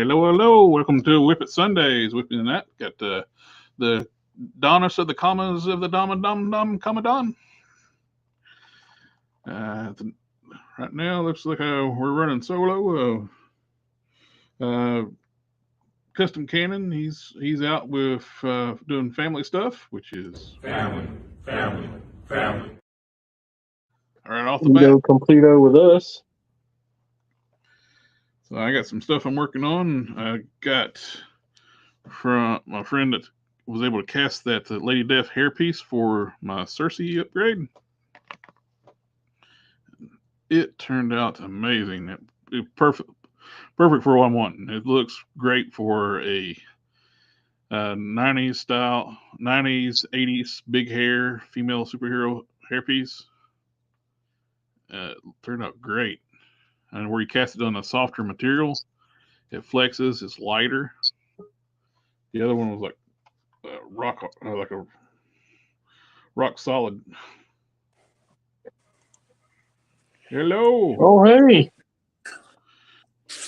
Hello, hello. Welcome to WIP IT Sundays. Whipping that. Got the Donis of the commas of the Dom comma Don. Right now, looks like we're running solo. Custom Cannon, he's out with doing family stuff, which is family. All right, off the bat. Go completo with us. So I got some stuff I'm working on. I got from my friend that was able to cast that Lady Death hairpiece for my Cersei upgrade. It turned out amazing. It perfect for what I'm wanting. It looks great for a 90s style, 90s, 80s big hair female superhero hairpiece. It turned out great. And where you cast it on a softer material, it flexes. It's lighter. The other one was like a rock solid. Hello. Oh, hey.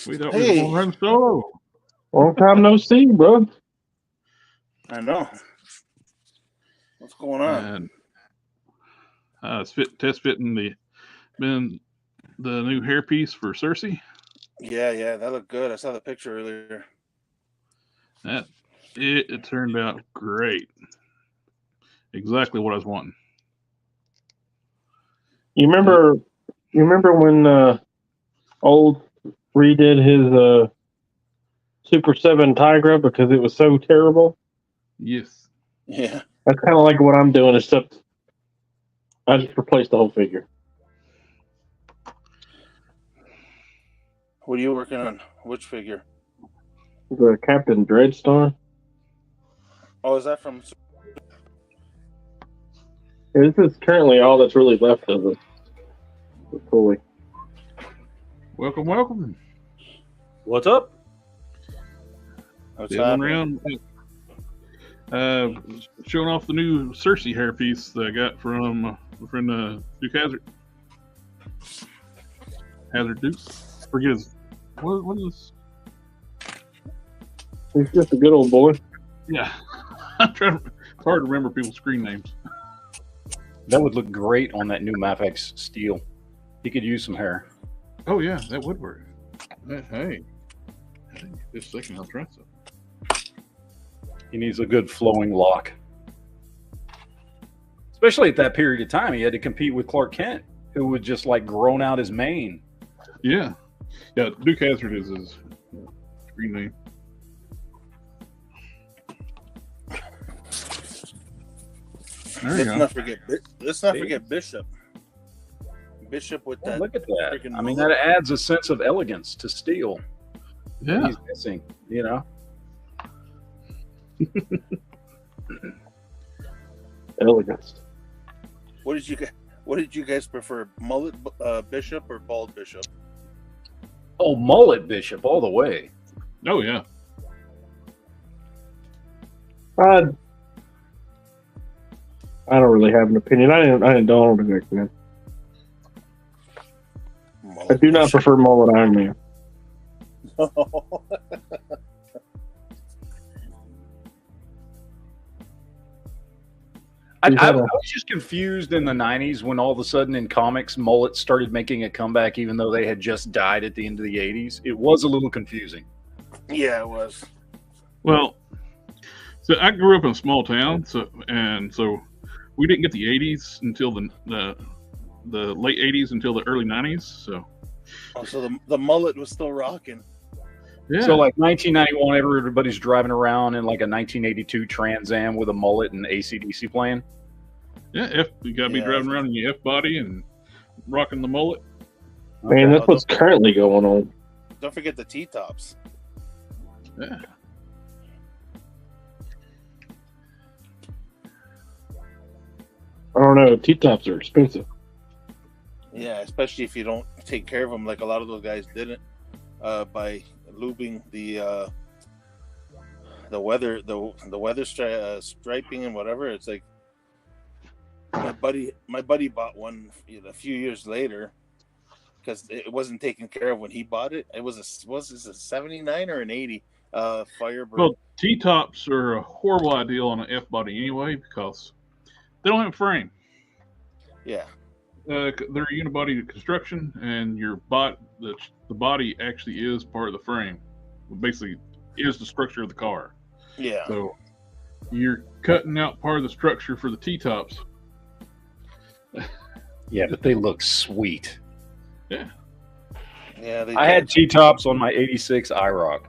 We thought we were going to run solo. Long time no see, bro. I know. What's going on? And test fitting the new hairpiece for Cersei. Yeah, that looked good. I saw the picture earlier. It turned out great. Exactly what I was wanting. You remember when old redid his Super 7 Tigra because it was so terrible? Yes. Yeah. That's kind of like what I'm doing, except I just replaced the whole figure. What are you working on? Which figure? The Captain Dreadstar. Oh, is that from? This is currently all that's really left of it. Fully. Welcome. What's up? What's around, showing off the new Cersei hairpiece that I got from my friend Duke Hazard Duke. Forget his. What is? He's just a good old boy. Yeah, it's hard to remember people's screen names. That would look great on that new Mafex steel. He could use some hair. Oh yeah, that would work. Hey, just a second, I'll try some. He needs a good flowing lock. Especially at that period of time, he had to compete with Clark Kent, who would just like grown out his mane. Yeah, Duke Hazard is his screen name. Let's not forget Bishop. Bishop with that. Look at that. I mean, that adds a sense of elegance to steel. Yeah. He's missing, you know. Elegance. What did you guys prefer? Mullet Bishop or bald Bishop? Oh, mullet Bishop all the way. Oh yeah. I don't really have an opinion. I didn't Donald back then. I do not prefer mullet Iron Man. I was just confused in the 90s when all of a sudden in comics, mullets started making a comeback even though they had just died at the end of the 80s. It was a little confusing. Yeah, it was. Well, so I grew up in a small town, so we didn't get the 80s until the late 80s until the early 90s. So the mullet was still rocking. Yeah. So like 1991, everybody's driving around in like a 1982 Trans Am with a mullet and AC/DC playing. Yeah, you gotta be driving around in your F body and rocking the mullet. Man, that's what's currently going on. Don't forget the T-tops. Yeah. I don't know. T-tops are expensive. Yeah, especially if you don't take care of them, like a lot of those guys didn't, by lubing the weather striping and whatever. It's like my buddy bought one a few years later because it wasn't taken care of when he bought it. It was a 79 or an 80 Firebird. Well, T-tops are a horrible idea on an F-body anyway because they don't have a frame. Yeah. They're a unibody construction, and the body actually is part of the frame. Basically, is the structure of the car. Yeah. So you're cutting out part of the structure for the T-tops. Yeah, but they look sweet. Yeah. Yeah. I had T-tops on my 86 IROC,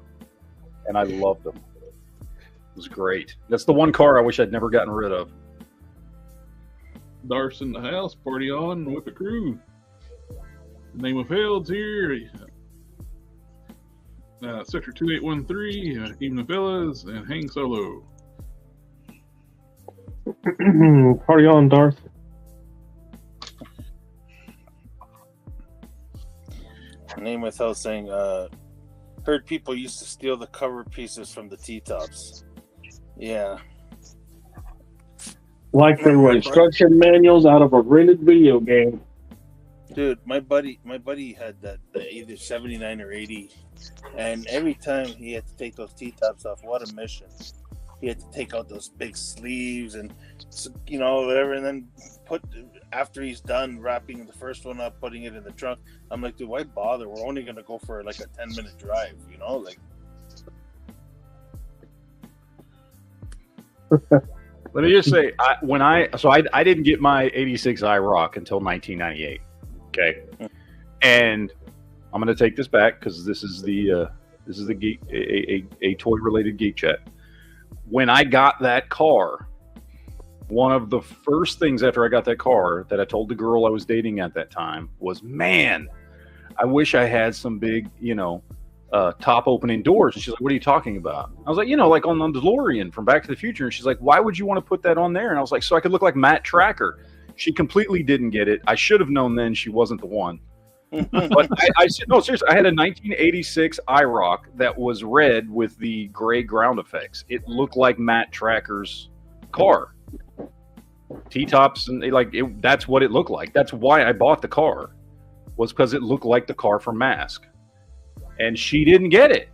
and I loved them. It was great. That's the one car I wish I'd never gotten rid of. Darce in the house, party on, whip it crew. The name of Held's here. Sector 2813, Evening Fellas, and Hang Solo. Party on, Darth. Name without saying, heard people used to steal the cover pieces from the T-tops. Yeah. Like they were instruction manuals out of a rented video game. Dude, my buddy had the either 79 or 80, and every time he had to take those T-tops off, what a mission. He had to take out those big sleeves and, whatever, and then after he's done wrapping the first one up, putting it in the trunk, I'm like, dude, why bother? We're only going to go for like a 10-minute drive, like. Let me just say, I didn't get my 86 IROC until 1998. Okay, and I'm going to take this back because this is the geek, a toy related geek chat. When I got that car, one of the first things after I got that car that I told the girl I was dating at that time was, man, I wish I had some big, top opening doors. And she's like, what are you talking about? I was like, like on the DeLorean from Back to the Future. And she's like, why would you want to put that on there? And I was like, so I could look like Matt Tracker. She completely didn't get it. I should have known then she wasn't the one. But I said, no, seriously, I had a 1986 IROC that was red with the gray ground effects. It looked like Matt Tracker's car. T-tops, and that's what it looked like. That's why I bought the car, was because it looked like the car from Mask. And she didn't get it.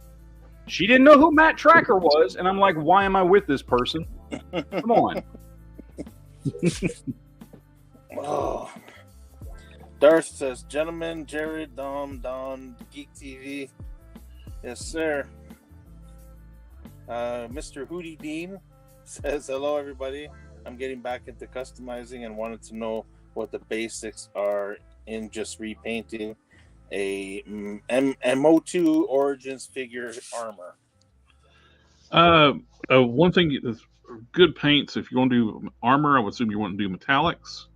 She didn't know who Matt Tracker was. And I'm like, why am I with this person? Come on. Oh. Darth says, gentlemen, Jared, Don, Geek TV. Yes, sir. Mr. Hootie Dean says, hello, everybody. I'm getting back into customizing and wanted to know what the basics are in just repainting a MO2 Origins figure armor. One thing is good paints. If you want to do armor, I would assume you want to do metallics.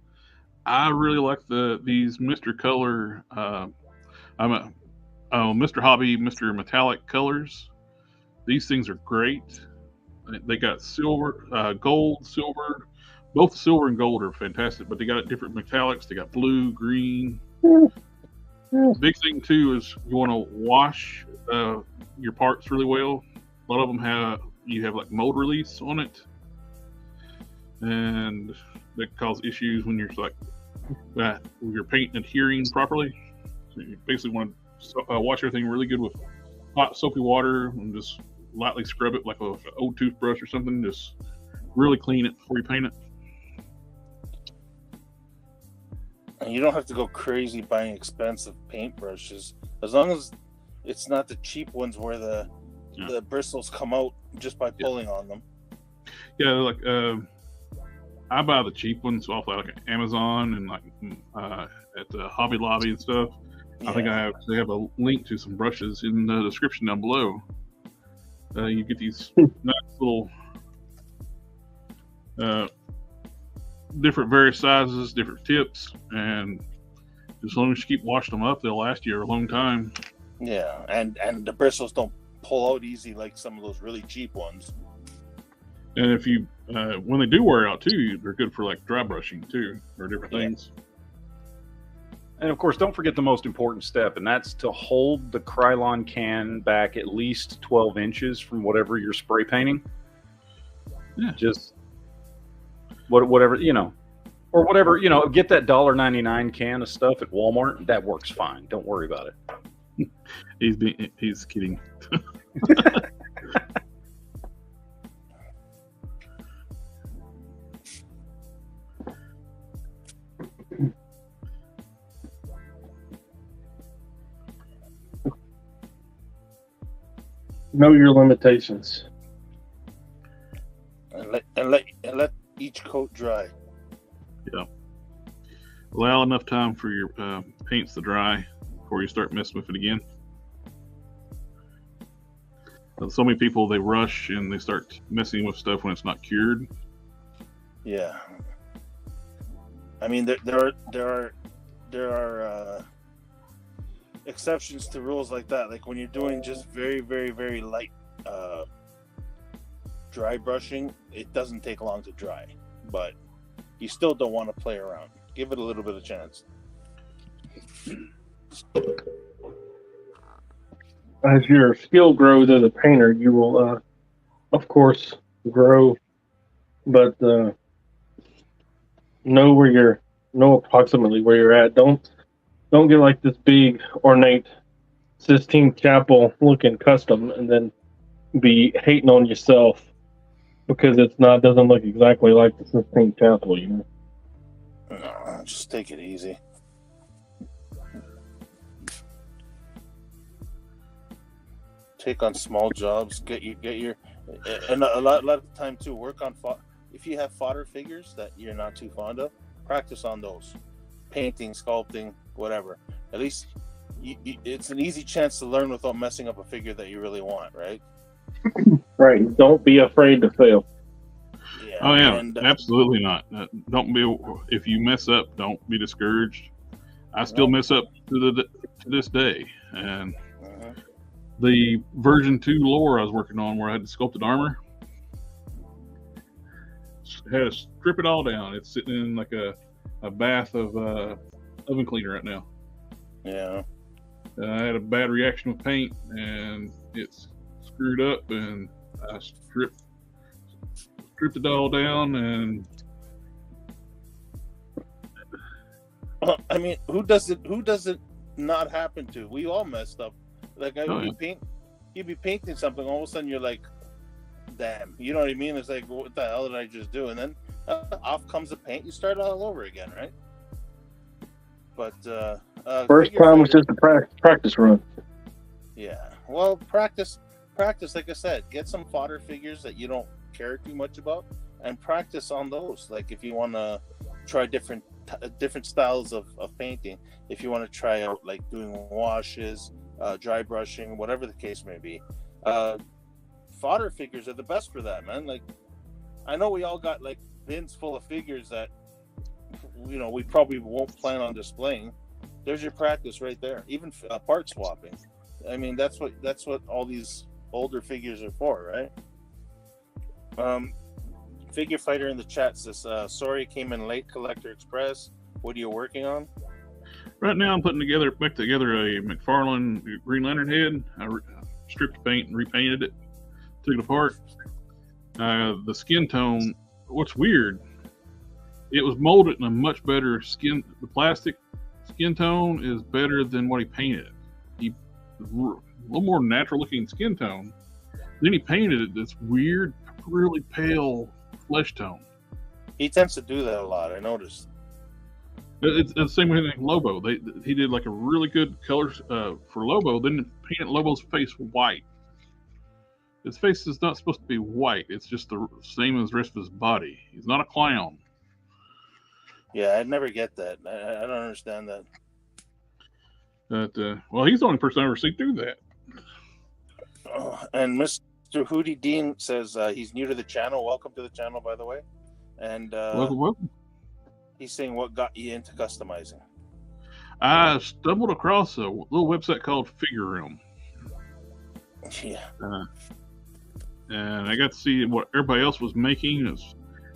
I really like these Mr. Color. I'm a Mr. Hobby, Mr. Metallic colors. These things are great. They got silver, gold, silver. Both silver and gold are fantastic, but they got different metallics. They got blue, green. Big thing too is you want to wash your parts really well. A lot of them have like mold release on it, and that causes issues when you're with your paint adhering properly. So you basically want to wash everything really good with hot soapy water and just lightly scrub it like an old toothbrush or something. Just really clean it before you paint it. And you don't have to go crazy buying expensive paintbrushes, as long as it's not the cheap ones where the bristles come out just by pulling on them. Yeah, I buy the cheap ones off like Amazon and at the Hobby Lobby and stuff. Yeah. I think they have a link to some brushes in the description down below. You get these nice little different various sizes, different tips, and as long as you keep washing them up, they'll last you a long time. Yeah, and the bristles don't pull out easy like some of those really cheap ones. And if you when they do wear out too, they're good for like dry brushing too, or different things. And of course, don't forget the most important step, and that's to hold the Krylon can back at least 12 inches from whatever you're spray painting. Yeah. Just whatever, or whatever, you know, get that $1.99 can of stuff at Walmart. That works fine. Don't worry about it. He's kidding. Know your limitations. And let each coat dry. Yeah. Allow enough time for your paints to dry before you start messing with it again. So many people, they rush and they start messing with stuff when it's not cured. Yeah. I mean, there are exceptions to rules like that. Like when you're doing just very, very, very light dry brushing, it doesn't take long to dry, but you still don't want to play around. Give it a little bit of chance. As your skill grows as a painter, you will, of course, grow, but know approximately where you're at. Don't get like this big ornate Sistine Chapel looking custom and then be hating on yourself because doesn't look exactly like the Sistine Chapel, you know. No, just take it easy. Take on small jobs. Get your, and a lot of the time too. Work on if you have fodder figures that you're not too fond of, practice on those. Painting, sculpting, whatever. At least it's an easy chance to learn without messing up a figure that you really want, right? Right. Don't be afraid to fail. Yeah. Oh yeah, and, absolutely not. Don't be. If you mess up, don't be discouraged. I still mess up to this day, and the version 2 lore I was working on, where I had the sculpted armor, had to strip it all down. It's sitting in like a bath of oven cleaner right now. Yeah. I had a bad reaction with paint, and it's screwed up, and I stripped it all down, and I mean, who does it not happen to? We all messed up. Like you'd be painting something, all of a sudden you're like, damn, you know what I mean? It's like, what the hell did I just do? And then off comes the paint, you start all over again, right? But first time was just a practice run. Yeah. Well, practice. Like I said, get some fodder figures that you don't care too much about, and practice on those. Like if you want to try different styles of painting, if you want to try out like doing washes, dry brushing, whatever the case may be, fodder figures are the best for that, man. Like I know we all got like bins full of figures that we probably won't plan on displaying. There's your practice right there. Even part swapping. I mean, that's what all these older figures are for, right? Figure Fighter in the chat says, Sawyer came in late, Collector Express. What are you working on? Right now I'm putting back together a McFarlane Green Lantern head. I stripped the paint and repainted it, took it apart. The skin tone, what's weird, it was molded in a much better skin. The plastic skin tone is better than what he painted. He a little more natural looking skin tone. Then he painted it this weird, really pale flesh tone. He tends to do that a lot, I noticed. It's the same way with Lobo. He did like a really good color for Lobo, then painted Lobo's face white. His face is not supposed to be white. It's just the same as the rest of his body. He's not a clown. Yeah, I'd never get that. I don't understand that. But, well, he's the only person I ever see do that. And Mr. Hootie Dean says he's new to the channel. Welcome to the channel, by the way. And welcome. He's saying, what got you into customizing? I stumbled across a little website called Figure Room. Yeah. And I got to see what everybody else was making.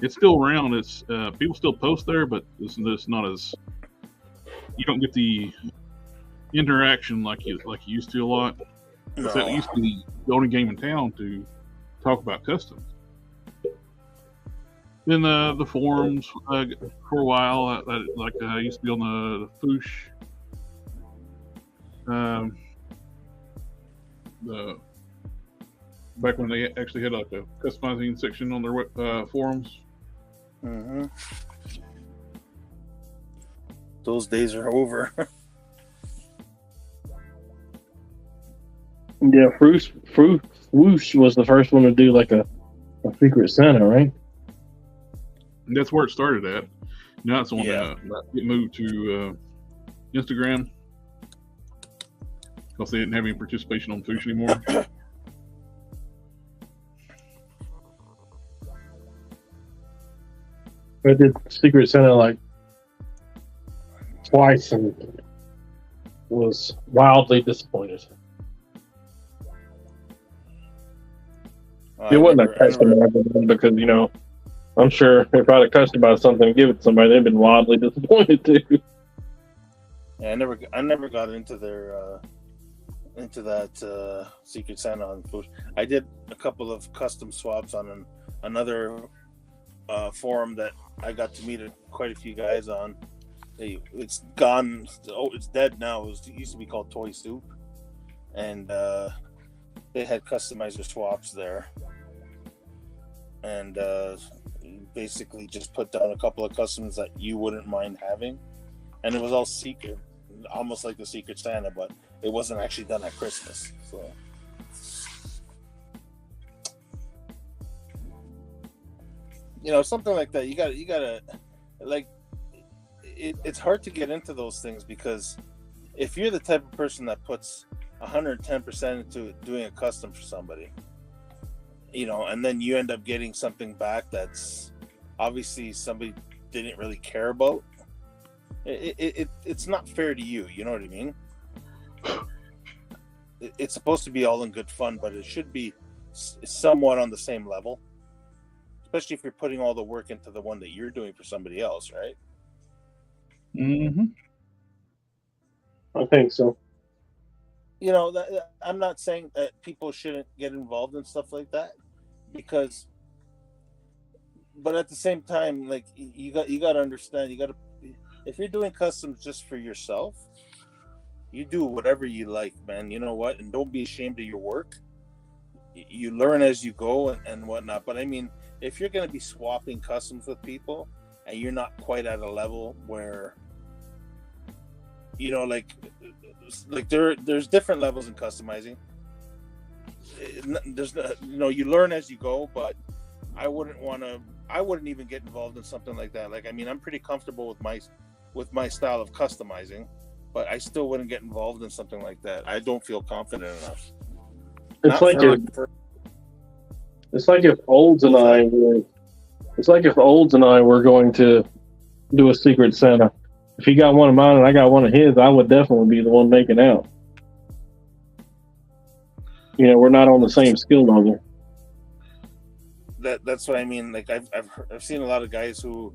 It's still around. It's people still post there, but it's not as, you don't get the interaction like you used to a lot. No. That used to be the only game in town to talk about customs. in the forums for a while. I used to be on the Foosh. The back when they actually had like a customizing section on their forums. Mm-hmm. Those days are over. Yeah, Whoosh was the first one to do like a Secret Santa, right? And that's where it started at. Now it's on Yeah. it moved to Instagram because they didn't have any participation on Foosh anymore. I did Secret Santa like twice and was wildly disappointed. It wasn't a customized one because, you know, I'm sure if I'd have customized something and give it to somebody, they'd been wildly disappointed too. Yeah, I never got into their into that Secret Santa on Foosh. I did a couple of custom swaps on another forum that I got to meet quite a few guys on. It's gone. Oh, it's dead now. It used to be called Toy Soup, and they had customizer swaps there, and basically just put down a couple of customs that you wouldn't mind having, and it was all secret, almost like the Secret Santa, but it wasn't actually done at Christmas. So. You know, something like that. You gotta like. It's hard to get into those things because if you're the type of person that puts 110% into doing a custom for somebody, you know, and then you end up getting something back that's obviously somebody didn't really care about, it's not fair to you. You know what I mean? It's supposed to be all in good fun, but it should be somewhat on the same level, especially if you're putting all the work into the one that you're doing for somebody else, right? Mm-hmm. I think so. You know, I'm not saying that people shouldn't get involved in stuff like that, but at the same time, like you got to understand, if you're doing customs just for yourself, you do whatever you like, man. You know what? And don't be ashamed of your work. You learn as you go and whatnot. But I mean, if you're going to be swapping customs with people and you're not quite at a level where, you know, like there's different levels in customizing. There's, you know, you learn as you go, but I wouldn't even get involved in something like that. Like, I mean, I'm pretty comfortable with my style of customizing, but I still wouldn't get involved in something like that. I don't feel confident enough. It's like if Olds and I were going to do a Secret Santa. If he got one of mine and I got one of his, I would definitely be the one making out. You know, we're not on the same skill level. That's what I mean. Like I've seen a lot of guys who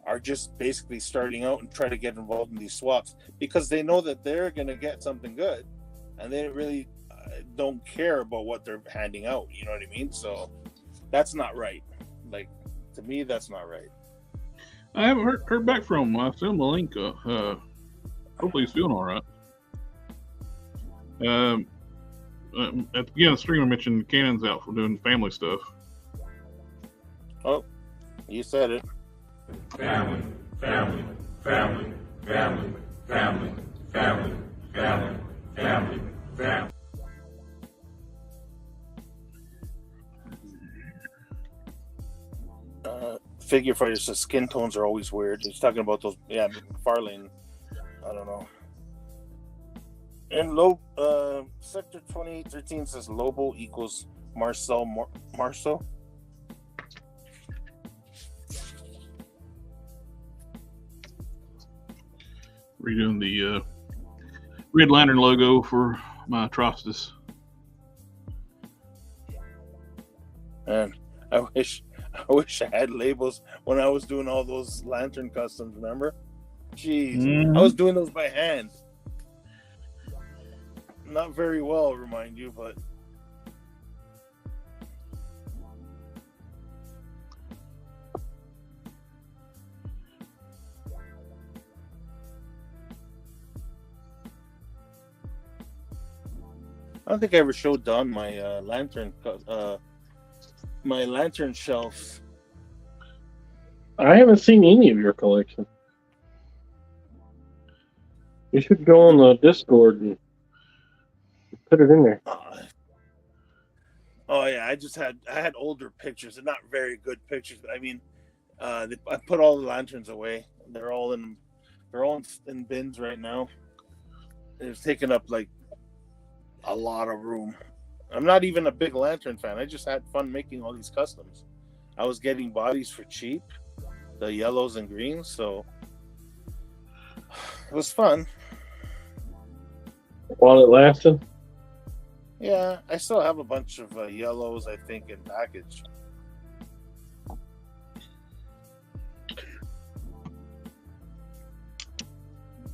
are just basically starting out and try to get involved in these swaps because they know that they're going to get something good, and they really don't care about what they're handing out. You know what I mean? So that's not right. Like, to me, that's not right. I haven't heard back from him. I sent him the link. Hopefully he's feeling all right. At the beginning of the stream, I mentioned Cannon's out for doing family stuff. Oh, you said it. Family, family, family, family, family, family, family, family, family. Figure fighters, the skin tones are always weird. He's talking about those, yeah, Farlane. I don't know. And Sector 2813 says Lobo equals Marcel. Redoing the Red Lantern logo for my Atrocitus. And I wish I had labels when I was doing all those lantern customs, remember? Jeez. Mm-hmm. I was doing those by hand. Not very well, remind you, but I don't think I ever showed Don my lantern shelves. I haven't seen any of your collection. You should go on the Discord and put it in there. Oh yeah, I had older pictures, and not very good pictures, but I mean, I put all the lanterns away. They're all in bins right now. It's taking up like a lot of room. I'm not even a big lantern fan. I just had fun making all these customs. I was getting bodies for cheap, the yellows and greens, so it was fun. While it lasted? Yeah, I still have a bunch of yellows, I think, in package.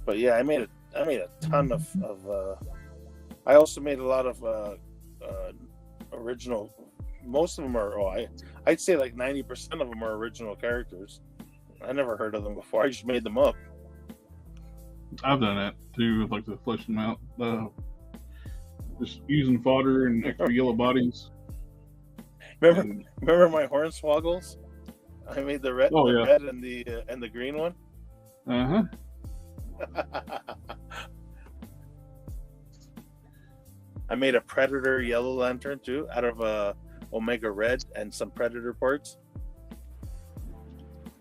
But yeah, I made a ton of I also made a lot of original. Most of them are, I'd say like 90% of them are original characters. I never heard of them before. I just made them up. I've done that too, like to flesh them out. Just using fodder and extra yellow bodies. Remember my hornswoggles? I made the red, red and the green one. Uh huh. I made a Predator yellow lantern too, out of Omega Red and some Predator parts.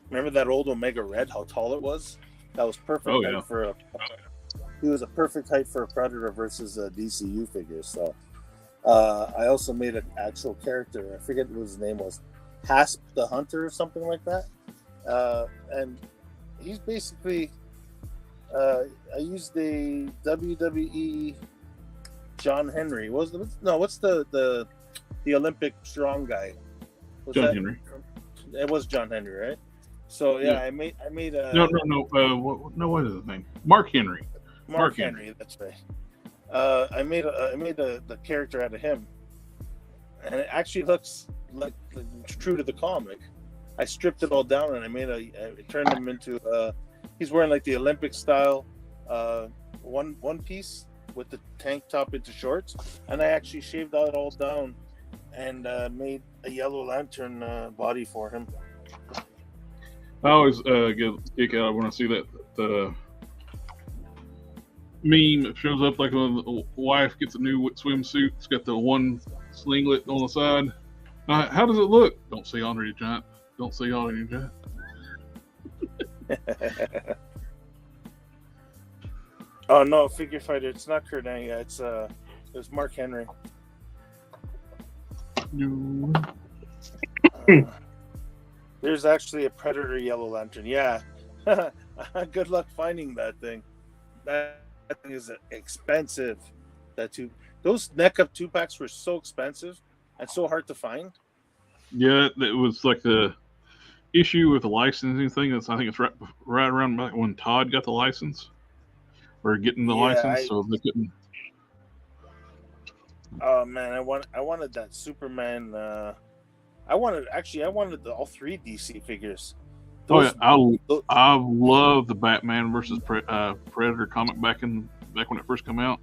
Remember that old Omega Red? How tall it was? That was perfect. Oh yeah. He was a perfect height for a Predator versus a DCU figure. So, I also made an actual character. I forget what his name was, Hasp the Hunter or something like that. And he's basically. I used the WWE John Henry. What's the Olympic strong guy? John Henry. It was John Henry, right? So yeah. I made a what is his name? Mark Henry. Mark Henry. That's right. I made the character out of him, and it actually looks like true to the comic. I stripped it all down and I turned him into he's wearing like the Olympic style one piece with the tank top into shorts, and I actually shaved that all down and made a yellow lantern body for him. I always get a kick out when I see that meme that shows up like when the wife gets a new swimsuit. It's got the one singlet on the side. How does it look? Don't say Andre the Giant. Don't say Andre the Giant. Oh no, figure fighter. It's not Kurt Angle. It was Mark Henry. There's actually a Predator yellow lantern. Yeah, good luck finding that thing. That thing is expensive. Those neck up 2-packs were so expensive and so hard to find. Yeah, it was like the issue with the licensing thing. I think it's right around when Todd got the license. Or getting the license, so they couldn't. Oh man, I wanted that Superman. I wanted all 3 DC figures. I love the Batman versus Predator comic back when it first came out.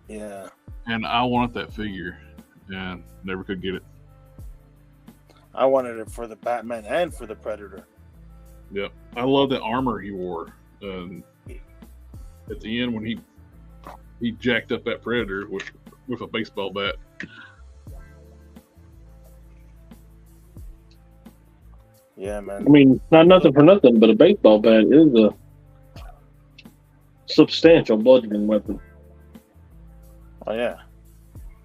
Yeah, and I wanted that figure, and never could get it. I wanted it for the Batman and for the Predator. Yep, I love the armor he wore. At the end when he jacked up that Predator with a baseball bat. Yeah, man. I mean, not nothing for nothing, but a baseball bat is a substantial bludgeoning weapon. Oh yeah,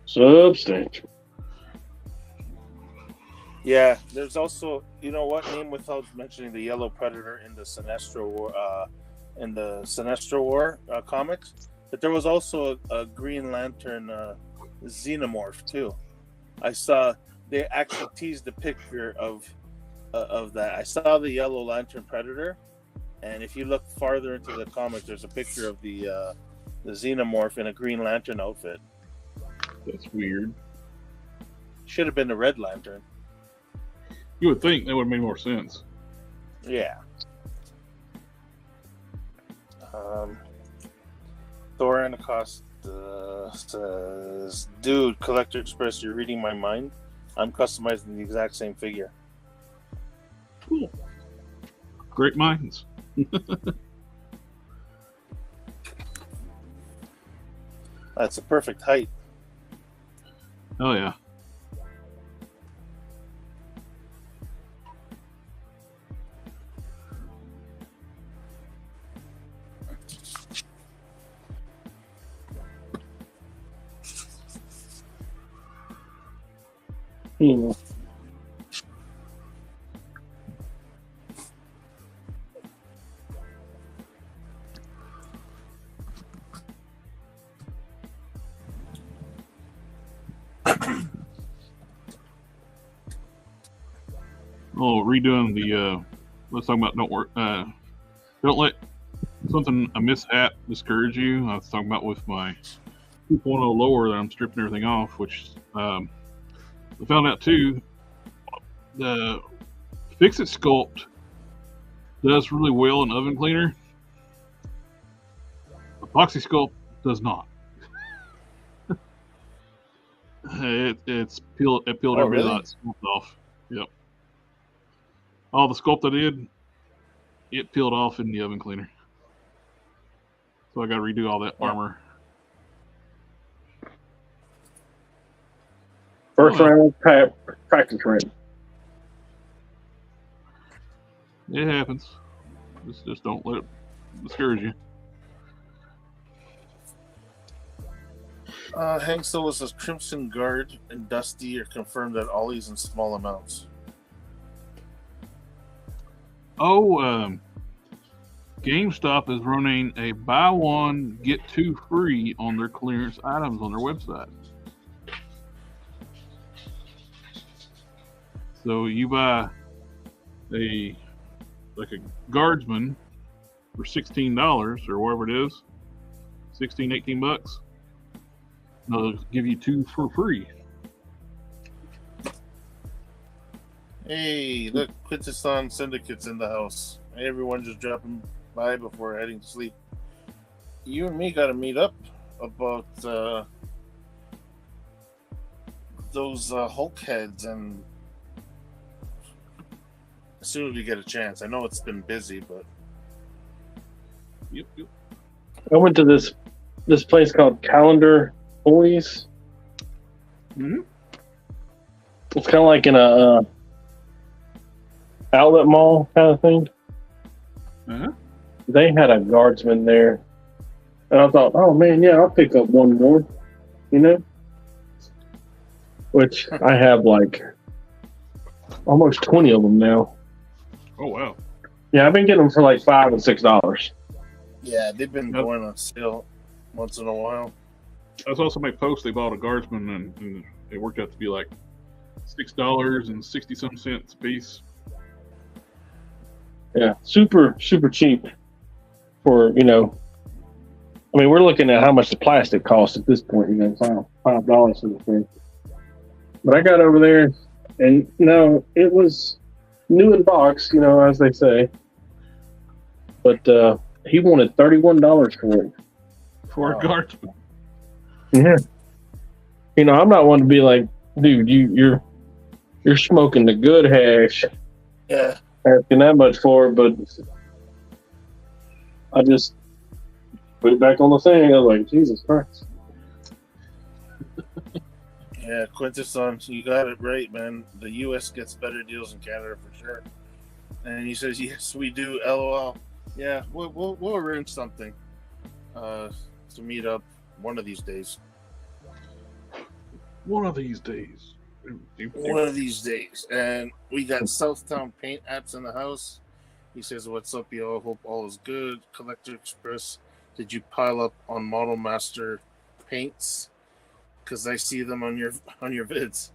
substantial. Yeah, there's also, you know what, name without mentioning the Yellow Predator in the Sinestro War. In the Sinestro War comics, but there was also a Green Lantern xenomorph too. I saw they actually teased the picture of that. I saw the Yellow Lantern Predator, and if you look farther into the comic, there's a picture of the xenomorph in a Green Lantern outfit. That's weird. Should have been the Red Lantern. You would think that would make more sense. Yeah. Thor and Says, dude, Collector Express, you're reading my mind. I'm customizing the exact same figure. Cool. Great minds. That's a perfect height. Oh yeah. Oh, redoing the let's talk about don't let a mishap discourage you. I was talking about with my 2.0 lower that I'm stripping everything off, which I found out too. The Fixit Sculpt does really well in oven cleaner. Epoxy Sculpt does not. It peeled every really? lot sculpt off. Yep. All the sculpt I did, it peeled off in the oven cleaner. So I got to redo all that armor. First round practice round. It happens. Just don't let it discourage you. Hank still says Crimson Guard and Dusty are confirmed at Ollie's in small amounts. Oh, GameStop is running a buy one, get two free on their clearance items on their website. So you buy a guardsman for $16 or whatever it is, 16, 18 bucks. They'll give you two for free. Hey, look, Quintesson Syndicate's in the house. Everyone just dropping by before heading to sleep. You and me got to meet up about those Hulk heads, and as soon as we get a chance. I know it's been busy, but Yep. I went to this place called Calendar Toys. Mm-hmm. It's kind of like in a outlet mall kind of thing. Uh-huh. They had a guardsman there, and I thought, oh man, yeah, I'll pick up one more, you know. Which I have like almost 20 of them now. Oh wow. Yeah, I've been getting them for like $5 and $6. yeah, they've been going on sale once in a while. I saw somebody post they bought a guardsman and it worked out to be like $6.60 a piece. Yeah, super cheap for, you know. I mean, we're looking at how much the plastic costs at this point. You know, $5 for the thing. But I got over there, and no, it was new in box, you know, as they say. But he wanted $31 for it. For a guardsman. Yeah. You know, I'm not one to be like, dude, you're smoking the good hash. Yeah. Asking that much for it, but I just put it back on the thing. I was like, Jesus Christ. Yeah, Quintesson, you got it right, man. The U.S. gets better deals than Canada for sure. And he says, yes, we do, LOL. Yeah, we'll arrange something to meet up one of these days. One of these days. One of these days. And we got Southtown Paint Apps in the house. He says, what's up, y'all? Hope all is good. Collector Express, did you pile up on Model Master paints? Because I see them on your vids.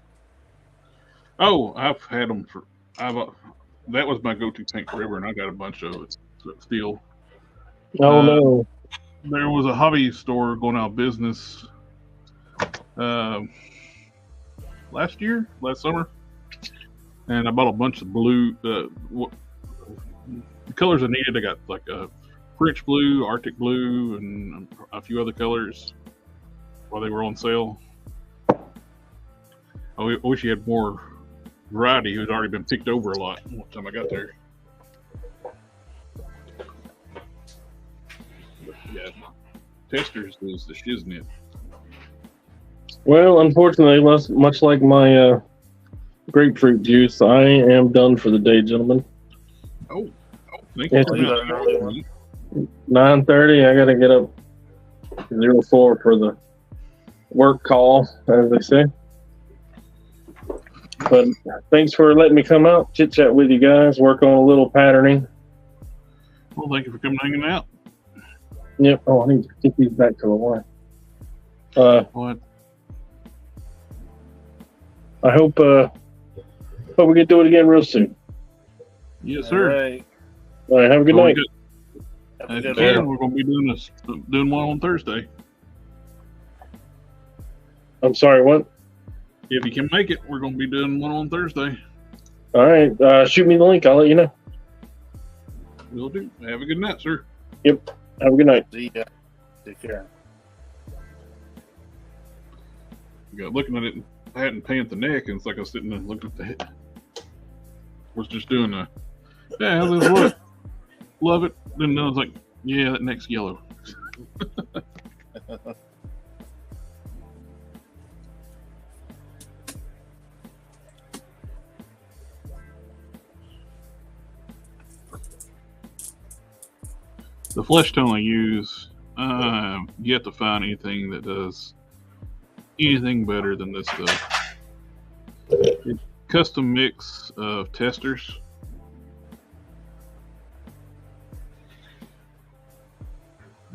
Oh, I've had them for. That was my go-to paint forever, and I got a bunch of it still. Oh no! There was a hobby store going out of business last summer, and I bought a bunch of blue. The colors I needed, I got like a French blue, Arctic blue, and a few other colors. while they were on sale. I wish you had more variety. It had already been picked over a lot by the time I got there. But yeah, testers is the shiznit. Well, unfortunately, much like my grapefruit juice, I am done for the day, gentlemen. Oh, thank you. It's for you got that. an early one. 9:30. I got to get up 04 for the work call, as they say. But thanks for letting me come out, chit chat with you guys, work on a little patterning. Well, thank you for coming hanging out. Yep. Oh, I need to get these back to the line. What? I hope we can do it again real soon. Yes, All sir. right. All right. Have a good night. Have a If good you can, one. we're going to be doing one on Thursday. I'm sorry. What? If you can make it, we're going to be doing one on Thursday. All right. Shoot me the link. I'll let you know. Will do. Have a good night, sir. Have a good night. See ya. Take care. You got looking at it, I hadn't painted the neck, and it's like I was sitting there looking at the head. Was just doing a, yeah, how's this look? Love it. Then I was like, yeah, that neck's yellow. The flesh tone I use, yet to find anything that does anything better than this stuff. It's a custom mix of testers.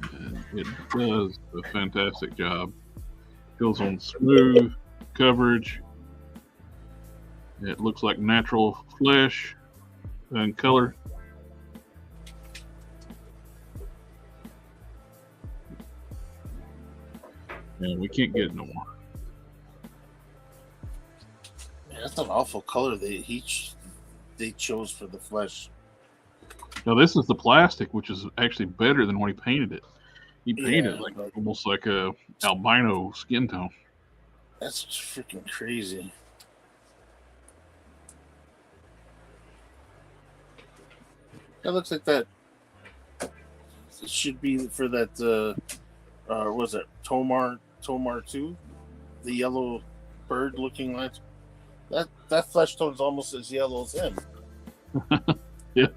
And it does a fantastic job. Goes on smooth coverage. It looks like natural flesh and color. And we can't get it no more. Man, that's an awful color they chose for the flesh. Now this is the plastic, which is actually better than when he painted it. He painted Yeah, it like but- almost like a albino skin tone. That's freaking crazy. That looks like that. It should be for that. What was it Tomar 2? The yellow bird looking like that flesh tone is almost as yellow as him. Yeah.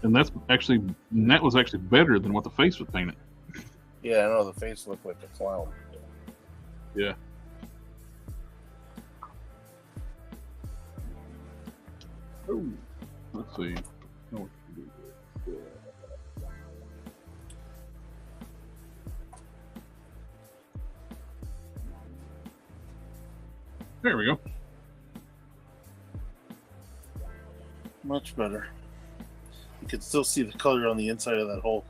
And that was actually better than what the face was painted. Yeah, I know the face looked like a clown. Yeah. Oh, let's see. Oh, there we go. Much better. You can still see the color on the inside of that hole.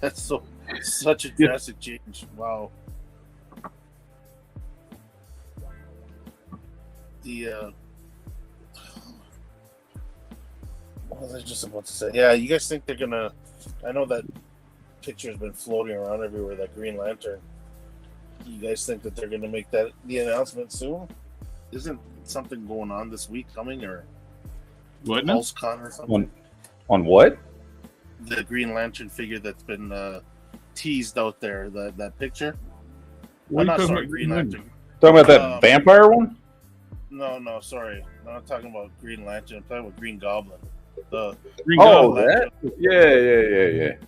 That's such a drastic change. Wow. What was I just about to say? Yeah, you guys think they're gonna? I know that picture has been floating around everywhere. That Green Lantern. You guys think that they're gonna make that the announcement soon? Isn't something going on this week coming or What now? PulseCon or something? On what? The Green Lantern figure that's been teased out there. That picture. What are you not talking sorry, about? Green Lantern. Talking about that vampire one? No, sorry. I'm not talking about Green Lantern. I'm talking about Green Goblin. The Green Oh, Goblin. that? Yeah.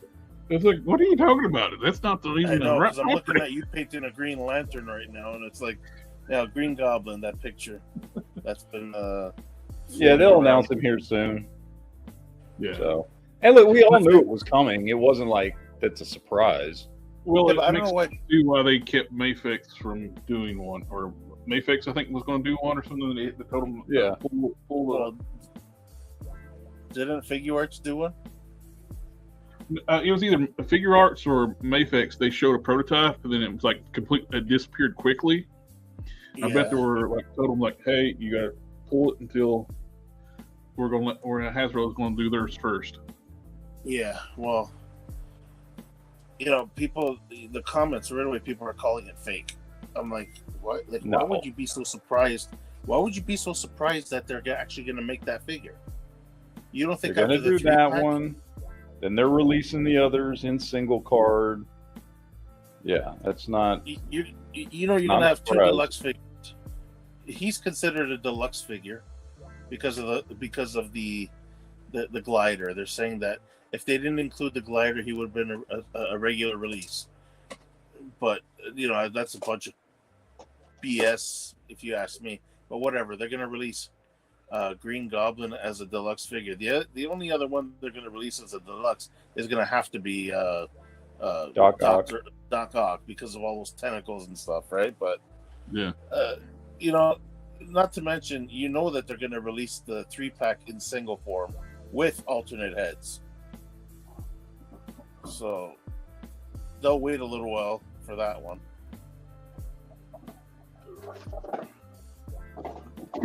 It's like, what are you talking about? That's not the I reason. know, because I'm looking at you painting a Green Lantern right now, and it's like, yeah, Green Goblin, that picture. That's been Yeah, they'll announce him here soon. Yeah. So, and look, we all knew it was coming. It wasn't like that's a surprise. Well, Yeah, it but I don't makes know what. see why they kept Mayfix from doing one, or Mayfix I think was going to do one or something. They told them, Yeah. pull Well, didn't Figure Arts do one? it was either Figure Arts or Mayfix. They showed a prototype, and then it was like it disappeared quickly. I bet they were like told them like, hey, you got to pull it until Hasbro's going to do theirs first. Yeah, well, people, the comments right away, people are calling it fake. I'm like, what? Like, No. why would you be so surprised? Why would you be so surprised that they're actually going to make that figure? You don't think They're going to after the do that 3-pack? one, then they're releasing the others in single card. Yeah, that's not. You're going to have 2 deluxe figures. He's considered a deluxe figure because of the glider. They're saying that if they didn't include the glider, he would have been a regular release. But that's a bunch of BS, if you ask me. But whatever, they're going to release Green Goblin as a deluxe figure. The only other one they're going to release as a deluxe is going to have to be Doc Ock because of all those tentacles and stuff, right? But Yeah. Not to mention, that they're going to release the 3-pack in single form with alternate heads. So they'll wait a little while for that one.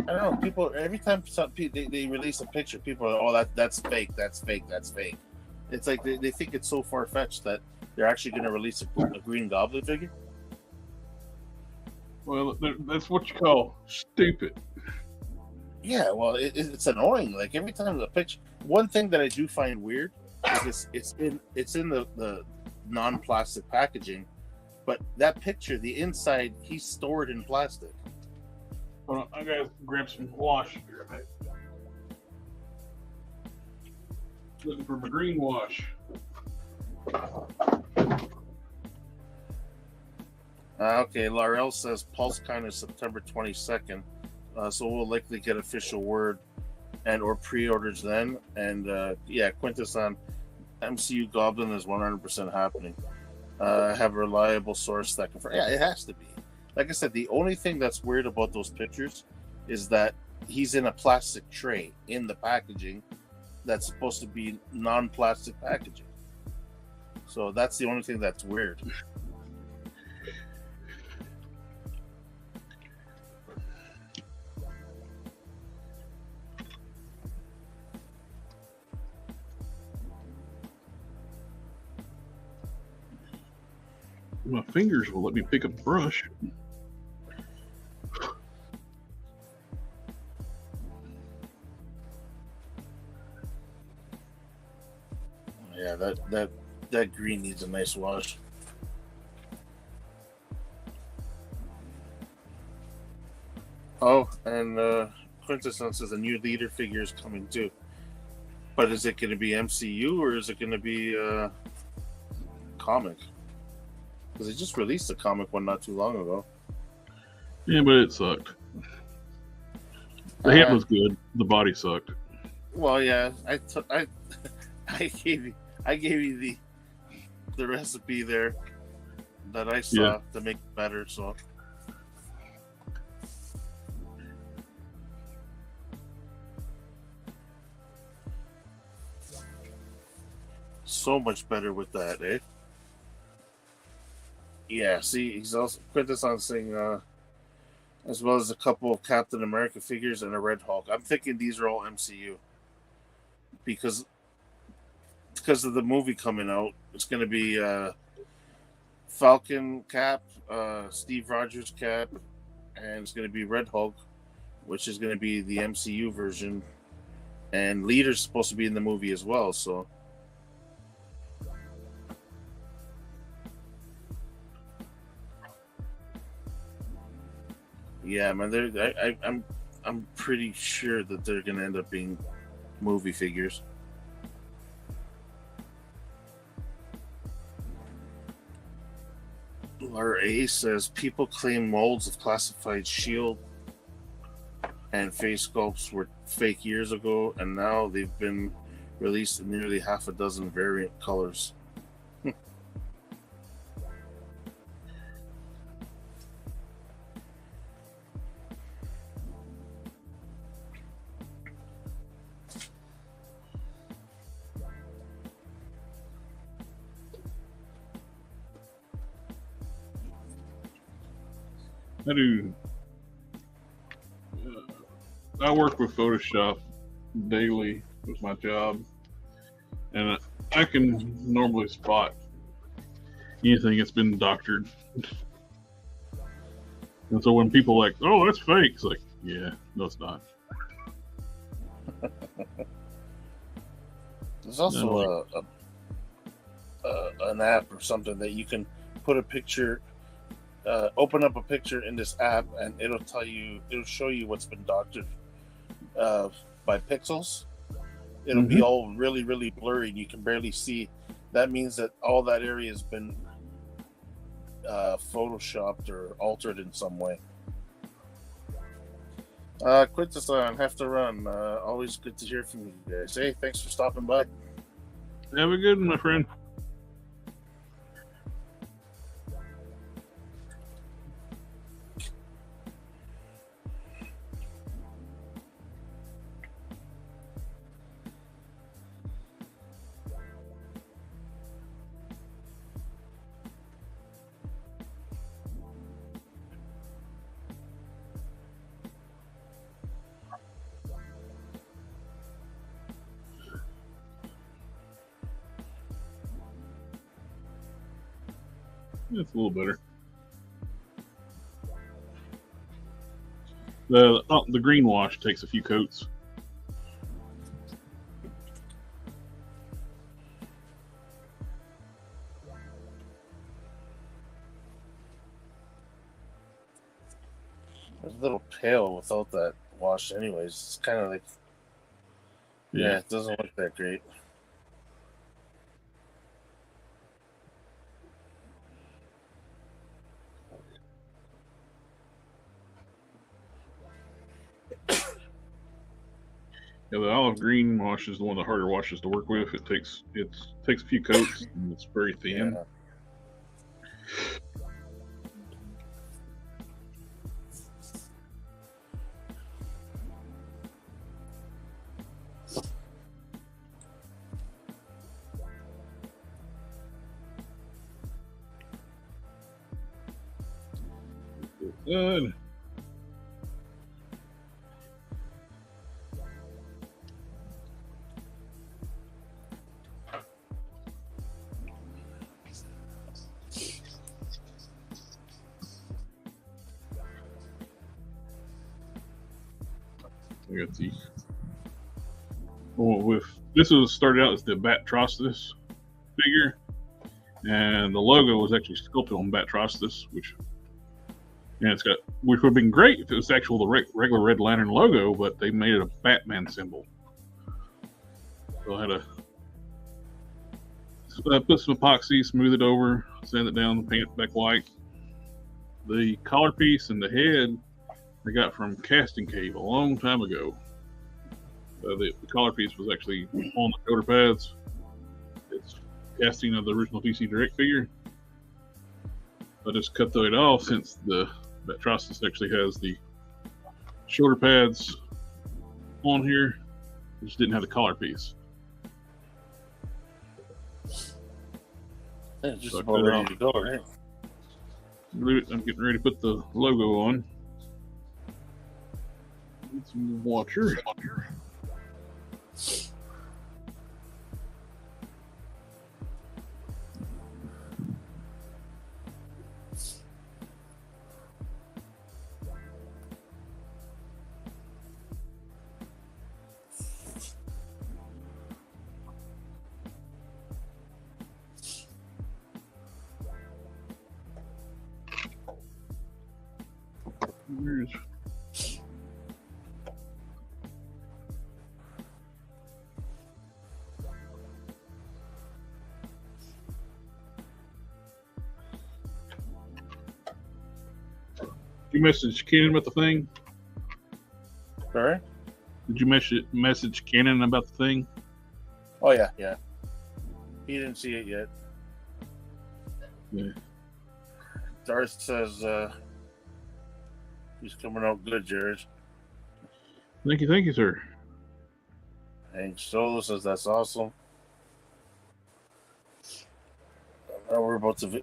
I don't know. People, every time they release a picture, people are, oh, that's fake, that's fake, that's fake. It's like they think it's so far-fetched that they're actually going to release a Green Goblin figure. Well, that's what you call stupid. Yeah, well, it's annoying. Like every time the picture. One thing that I do find weird is it's in the non-plastic packaging, but that picture, the inside, he's stored in plastic. Hold on, I gotta grab some wash. Looking for my green wash. Okay, Laurel says PulseCon is September 22nd, so we'll likely get official word and or pre-orders then. And Quintus on MCU Goblin is 100% happening. Have a reliable source that confirms. Yeah, it has to be. Like I said, the only thing that's weird about those pictures is that he's in a plastic tray in the packaging that's supposed to be non-plastic packaging. So that's the only thing that's weird. My fingers will let me pick up the brush. Yeah, that green needs a nice wash. Oh, and Quintessence says a new leader figure is coming too. But is it going to be MCU or is it going to be comic? Because they just released a comic one not too long ago. Yeah, but it sucked. The head was good. The body sucked. Well, yeah, I gave you the recipe there that I saw to make it better. So much better with that, eh? Yeah, see, he's also Quintessence saying, as well as a couple of Captain America figures and a Red Hulk. I'm thinking these are all MCU because of the movie coming out. It's going to be Falcon Cap, Steve Rogers Cap, and it's going to be Red Hulk, which is going to be the MCU version, and Leader's supposed to be in the movie as well. So. Yeah, man. I'm pretty sure that they're gonna end up being movie figures. Our A says people claim molds of classified Shield and face sculpts were fake years ago, and now they've been released in nearly half a dozen variant colors. I work with Photoshop daily with my job, and I can normally spot anything that's been doctored. And so when people are like, oh, that's fake, it's like, yeah, no, it's not. There's also an app or something that you can put a picture, open up a picture in this app, and it'll show you what's been doctored by pixels. It'll be all really, really blurry, and you can barely see. That means that all that area has been photoshopped or altered in some way. Quintus-san, have to run. Always good to hear from you guys. Hey, thanks for stopping by. Have a good one, my friend. It's a little better. The green wash takes a few coats. It's a little pale without that wash anyways. It's kind of like, yeah, it doesn't look that great. Yeah, the olive green wash is the one of the harder washes to work with. It takes a few coats and it's very thin. Yeah. Good. I got the. Well, this was started out as the Batrostis figure, and the logo was actually sculpted on Batrostis, which would have been great if it was actual the regular Red Lantern logo, but they made it a Batman symbol. So I had to put some epoxy, smooth it over, sand it down, paint it back white. The collar piece and the head I got from Casting Cave a long time ago. The collar piece was actually on the shoulder pads. It's casting of the original DC Direct figure. I just cut it off since the Batrostis actually has the shoulder pads on here. It just didn't have the collar piece. Yeah, just so about ready to go, right? I'm getting ready to put the logo on. Get some water. Where's you message Kenan about the thing? Sorry? Did you message Kenan about the thing? Oh, yeah. He didn't see it yet. Yeah. Darth says he's coming out good, Jared. Thank you, sir. Hank Solo says that's awesome. Now we're about to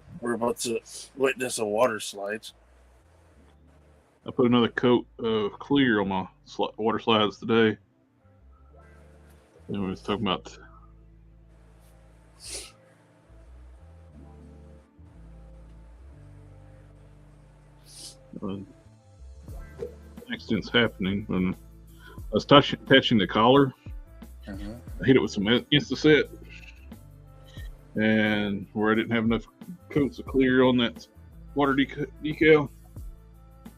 witness a water slide. I put another coat of clear on my water slides today. And we was talking about Accidents happening when I was attaching the collar. Mhm. I hit it with some Instaset, and where I didn't have enough coats of clear on that water decal,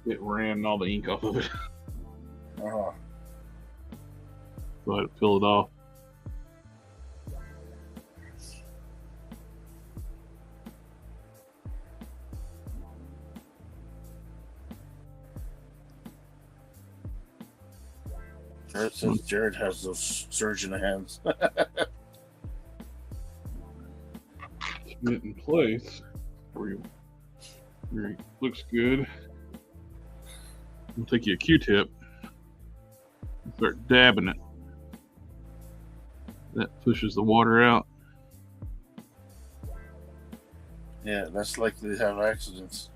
it ran all the ink off of it. Uh-huh. So I had to peel it off. Jared says Jared has those surgeon hands. Get it in place where it looks good. I'll take you a Q-tip and start dabbing it. That pushes the water out. Yeah, that's likely to have accidents.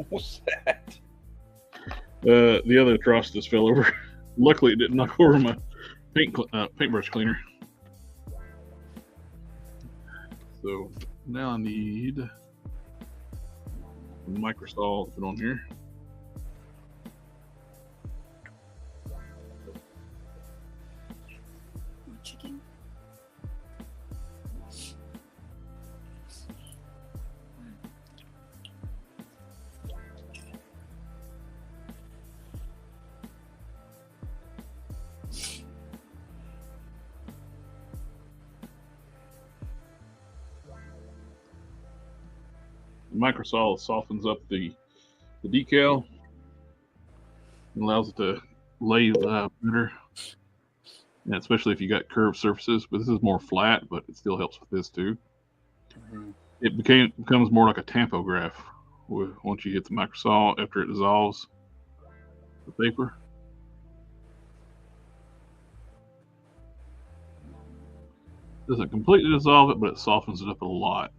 What's that? The other cross just fell over. Luckily, it didn't knock over my paintbrush cleaner. So now I need a microsaw to put on here. Chicken. The microsaw softens up the decal and allows it to lay better. And especially if you got curved surfaces, but this is more flat, but it still helps with this too. Mhm. It becomes more like a tampograph once you hit the microsaw after it dissolves the paper. Doesn't completely dissolve it, but it softens it up a lot.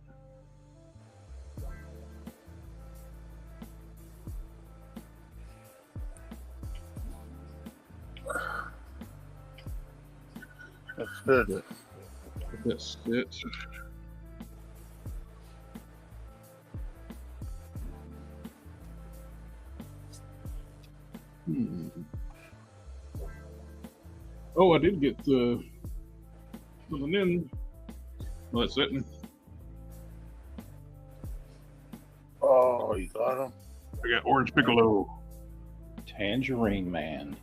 That's good. That's it. Oh, I did get something in. Well, that's it. Oh, you got him? I got orange piccolo. Tangerine Man.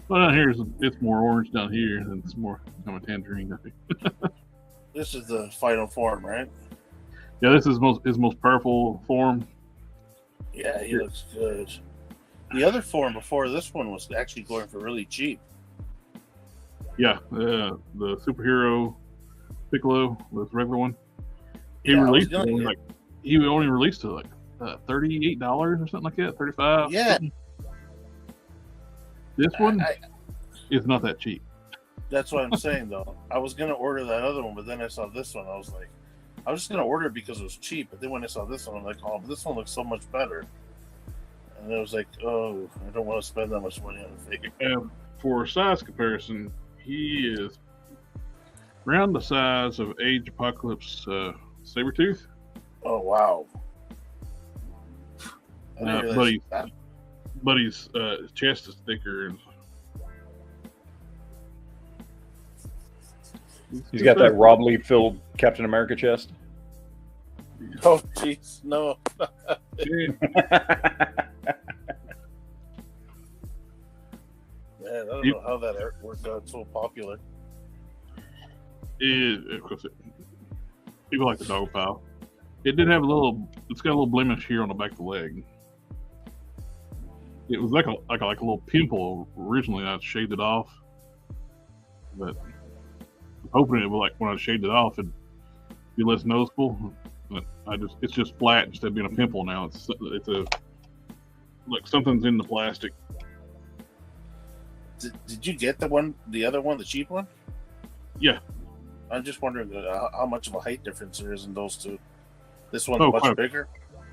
Well, down here it's more orange down here than it's more kind of tangerine, I think. This is the final form, right? Yeah, this is his most powerful form. Yeah, he looks good. The other form before this one was actually going for really cheap. Yeah, the superhero piccolo, the regular one. He Yeah, I was released gonna it get- like he only released it like $38 or something like that, 35. Yeah. something. This one I- is not that cheap. That's what I'm saying, though. I was going to order that other one, but then I saw this one. I was like, I was just going to order it because it was cheap. But then when I saw this one, I'm like, oh, but this one looks so much better. And I was like, oh, I don't want to spend that much money on a figure. And for size comparison, he is around the size of Age Apocalypse Sabretooth. Oh, wow. I didn't realize that. Buddy's chest is thicker. And He's got that Rob Lee filled Captain America chest. Oh, jeez. No. Yeah, Man, I don't know how that worked out so popular. Of course, people like the dog pile. It did have a little. It's got a little blemish here on the back of the leg. It was like a little pimple originally. I shaved it off, but I'm hoping it would, like, when I shaved it off, it'd be less noticeable. But it's just flat instead of being a pimple now. It's like something's in the plastic. Did you get the other one, the cheap one? Yeah. I'm just wondering how much of a height difference there is in those two. This one's much bigger?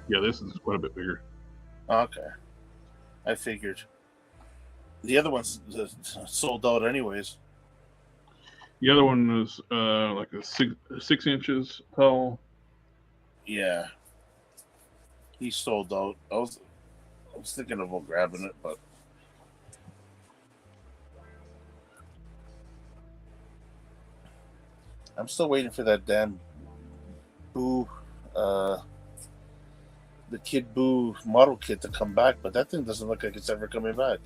Yeah, this is quite a bit bigger. Okay. I figured. The other one's sold out anyways. The other one is like a 6 inches tall. Yeah. He sold out. I was thinking about grabbing it, but I'm still waiting for that damn Boo, the Kid Boo model kit to come back, but that thing doesn't look like it's ever coming back.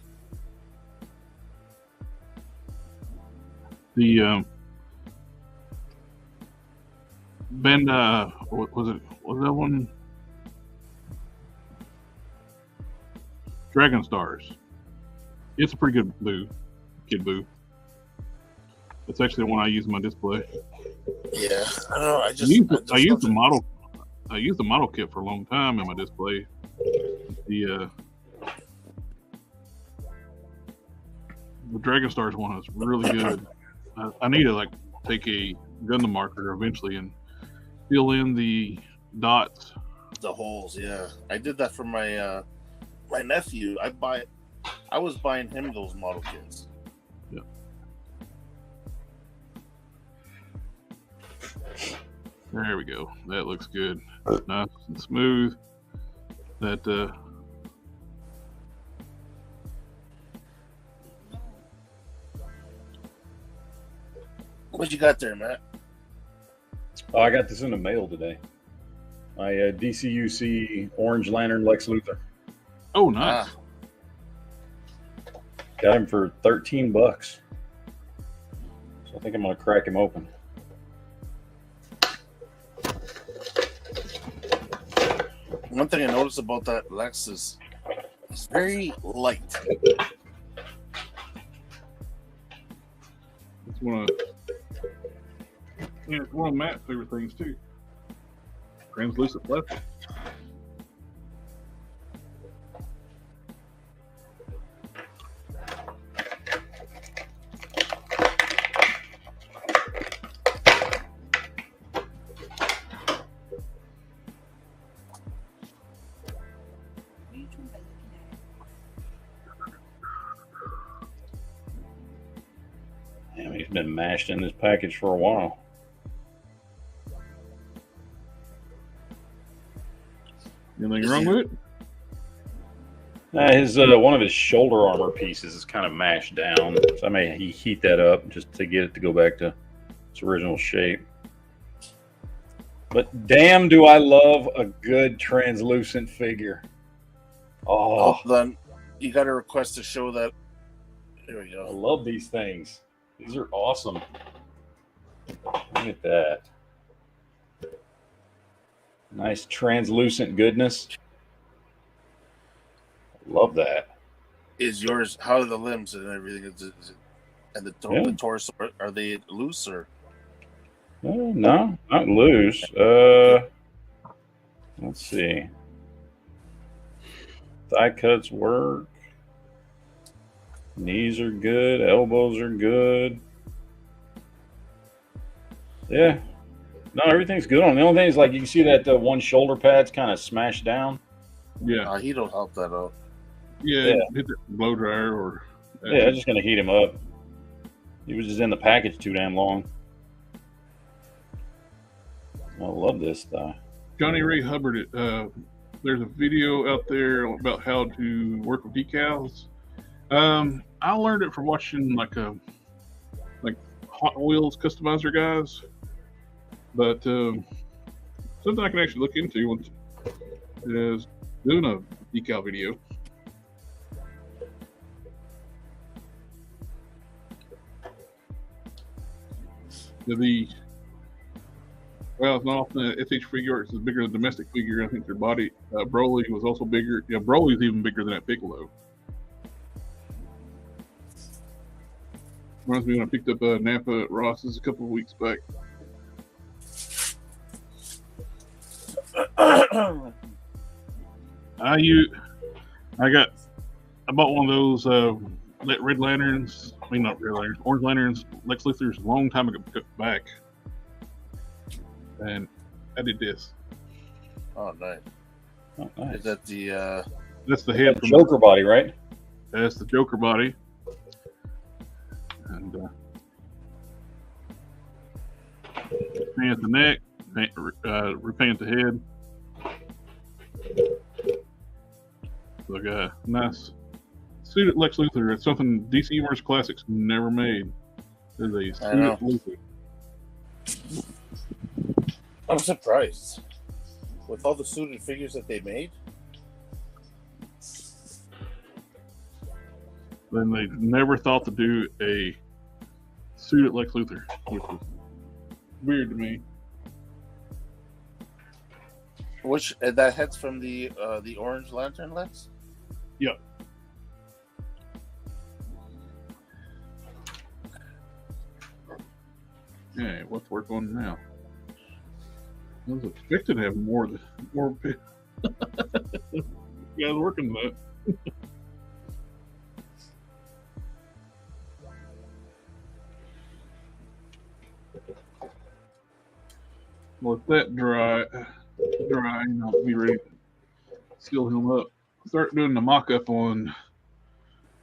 The what was it? Was that one? Dragon Stars. It's a pretty good boo, Kid Boo. It's actually the one I use in my display. Yeah, I don't know. I used the model kit for a long time in my display. The Dragon Stars one is really good. I need to take a Gundam marker eventually and fill in the dots, the holes. Yeah, I did that for my my nephew. I was buying him those model kits. Yeah. There we go. That looks good. Nice and smooth. That What you got there, Matt? Oh, I got this in the mail today. My DCUC Orange Lantern Lex Luthor. Oh, nice. Got him for $13. So I think I'm gonna crack him open. One thing I noticed about that Lex is it's very light. It's one of Matt's favorite things too. Translucent plastic. Damn, he's been mashed in this package for a while. Anything wrong with it? His one of his shoulder armor pieces is kind of mashed down, so I may heat that up just to get it to go back to its original shape. But damn, do I love a good translucent figure! Oh, Then you got to request to show that. There we I go. love these things. These are awesome. Look at that. Nice translucent goodness. Love that. Is yours? How are the limbs and everything? Is it, and the torso, are they loose or? No, not loose. Let's see. Thigh cuts work. Knees are good. Elbows are good. Yeah. No, everything's good on. The only thing is, you can see that one shoulder pad's kind of smashed down. Yeah. He don't help that out. Yeah. Hit the blow dryer or. Yeah, I'm just gonna heat him up. He was just in the package too damn long. I love this stuff. Johnny Ray Hubbard. There's a video out there about how to work with decals. I learned it from watching like Hot Wheels customizer guys, but something I can actually look into is doing a decal video. Well, it's not often that SH Figure Arts is bigger than domestic figure. I think their body, Broly was also bigger. Yeah, Broly's even bigger than that Piccolo. Reminds me when I picked up Napa at Ross's a couple of weeks back. I bought one of those red lanterns. I mean, not red lanterns, orange lanterns. Lex Luthor's a long time ago back, and I did this. Oh, nice. Oh, nice. Is that the? That's the head. From Joker body, right? That's the Joker body, and paint the neck, repaint the head. Like a nice suited Lex Luthor. It's something DC Universe Classics never made. There's a suited Luthor. I'm surprised with all the suited figures that they made. Then they never thought to do a suited Lex Luthor, which was weird to me. Which that head's from the Orange Lantern Lex? Yep. Okay, what's work on now? I was expecting to have more. Yeah, working on that. Let that dry, and I'll be ready to seal him up. Start doing the mock-up on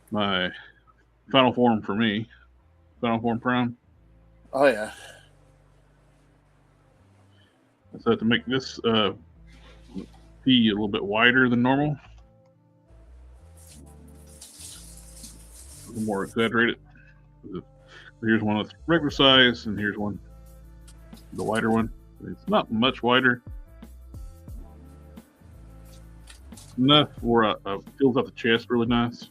my Final Form for me. Final Form Prime. Oh, yeah. So to make this be a little bit wider than normal. A little more exaggerated. Here's one that's regular size, and here's one, the wider one. It's not much wider. Enough where it fills out the chest really nice.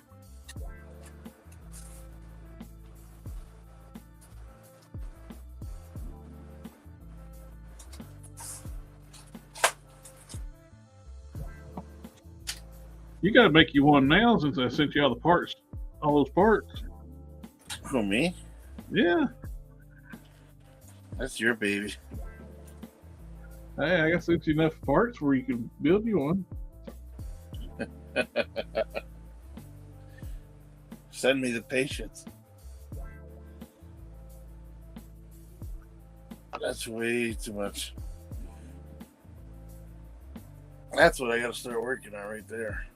You gotta make you one now since I sent you all the parts, all those parts. Who, me? Yeah. That's your baby. Hey, I got sent you enough parts where you can build you one. Send me the patience. That's way too much. That's what I gotta start working on right there.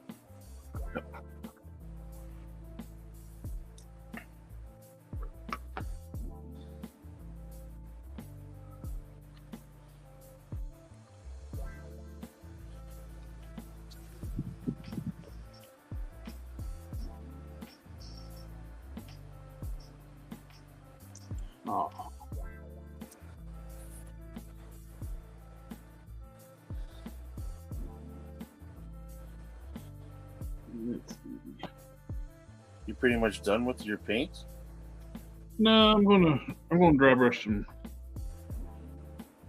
Oh. You pretty much done with your paint? No, I'm gonna dry brush some.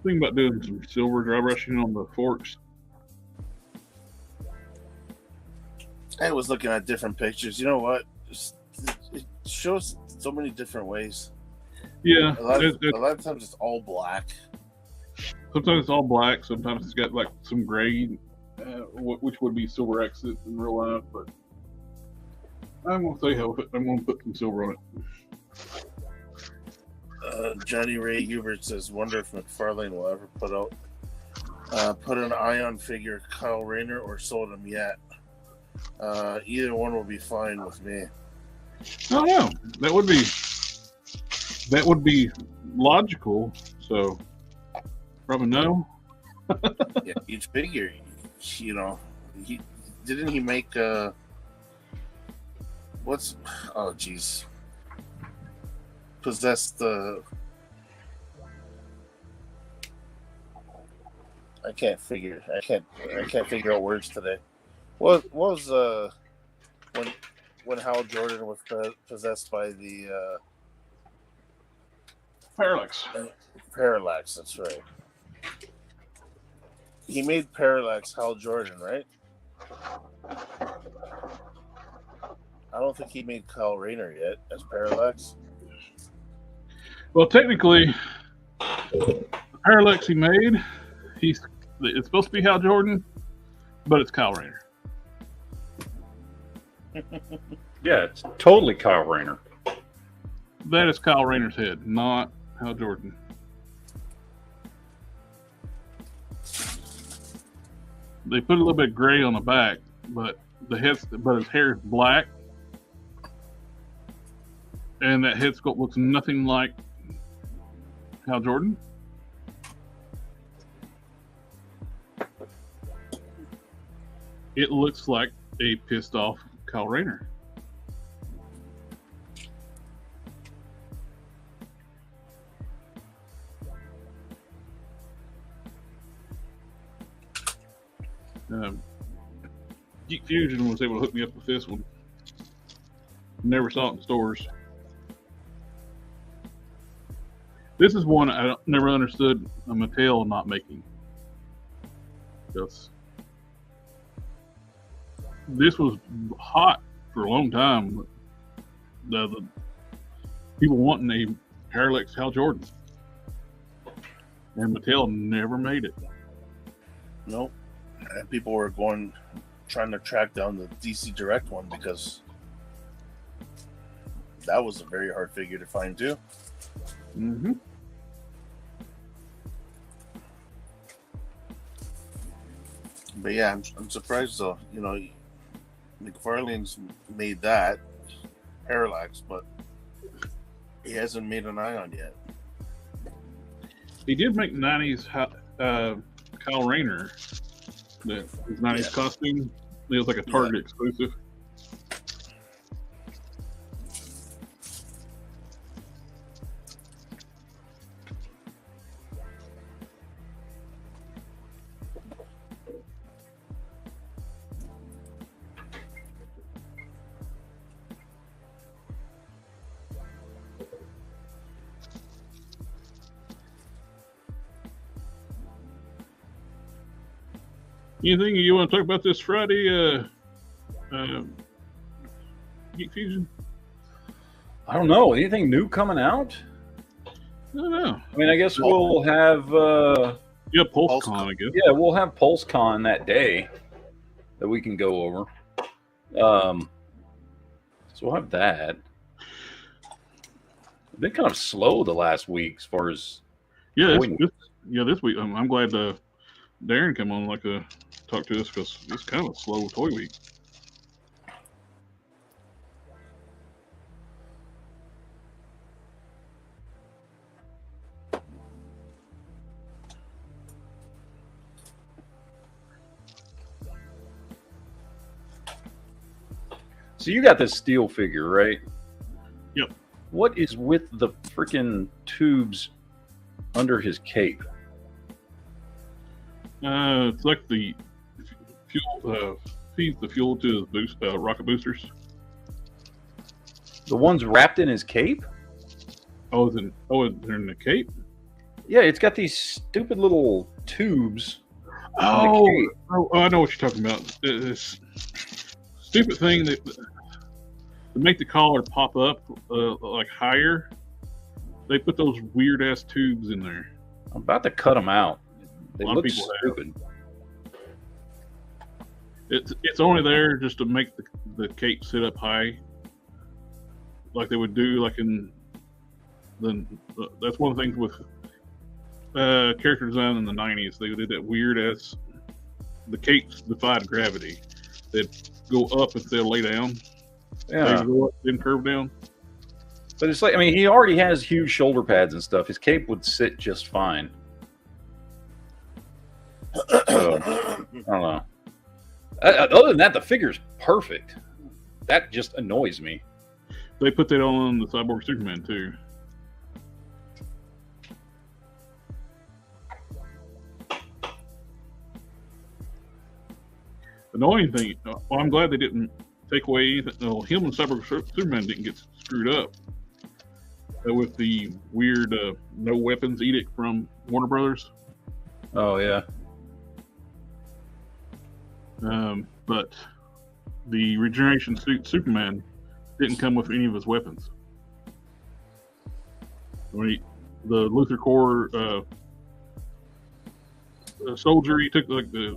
Thinking about doing some silver dry brushing on the forks. I was looking at different pictures. You know what? It shows so many different ways. Yeah, a lot of times it's all black. Sometimes it's all black. Sometimes it's got like some gray, which would be silver exit in real life. But I'm gonna say I'm gonna put some silver on it. Johnny Ray Hubert says, "Wonder if McFarlane will ever put an Ion figure, Kyle Rayner, or sold him yet. Either one will be fine with me." Oh yeah, that would be logical. So probably no. Yeah, each figure, you know, he make what's oh geez, possessed I can't figure out words today. What was when Hal Jordan was possessed by the Parallax. Parallax, that's right. He made Parallax Hal Jordan, right? I don't think he made Kyle Rayner yet as Parallax. Well, technically, the Parallax he made, it's supposed to be Hal Jordan, but it's Kyle Rayner. Yeah, it's totally Kyle Rayner. That is Kyle Rayner's head, not Hal Jordan. They put a little bit of gray on the back, but his hair is black, and that head sculpt looks nothing like Hal Jordan. It looks like a pissed off Kyle Rayner. Geek Fusion was able to hook me up with this one. Never saw it in stores. This is one I never understood a Mattel not making. This was hot for a long time. The people wanting a Parallax Hal Jordan, and Mattel never made it. Nope. And people were trying to track down the DC Direct one because that was a very hard figure to find too. Mm-hmm. But yeah, I'm surprised though. You know, McFarlane's made that Parallax, but he hasn't made an Ion yet. He did make 90s Kyle Rayner. His 90s costume. It was like a Target exclusive. Anything you want to talk about this Friday, Geek Fusion? I don't know. Anything new coming out? I don't know. I mean, I guess we'll have... yeah, PulseCon, I guess. Yeah, we'll have PulseCon that day that we can go over. So we'll have that. It's been kind of slow the last week as far as... Yeah, this week. I'm glad Darren came on talk to us because it's kind of a slow toy week. So you got this steel figure, right? Yep. What is with the freaking tubes under his cape? It's like the fuel feeds the fuel to the rocket boosters. The ones wrapped in his cape? Oh, they're in the cape? Yeah, it's got these stupid little tubes. Oh, I know what you're talking about. This stupid thing that to make the collar pop up like higher. They put those weird ass tubes in there. I'm about to cut them out. They look stupid. It's only there just to make the cape sit up high, like they would do like in that's one of the things with character design in the 90s. They did that weird ass, the capes defied gravity. They'd go up instead of lay down. Yeah. They go up, then curve down. But it's like, I mean, he already has huge shoulder pads and stuff. His cape would sit just fine. So, I don't know. Other than that, the figure's perfect. That just annoys me. They put that on the Cyborg Superman too. Annoying thing. Well, I'm glad they didn't take away anything. No, him and Cyborg Superman didn't get screwed up. with the weird no weapons edict from Warner Brothers. Oh yeah. But the regeneration suit Superman didn't come with any of his weapons. The Luthor Core soldier, he took like the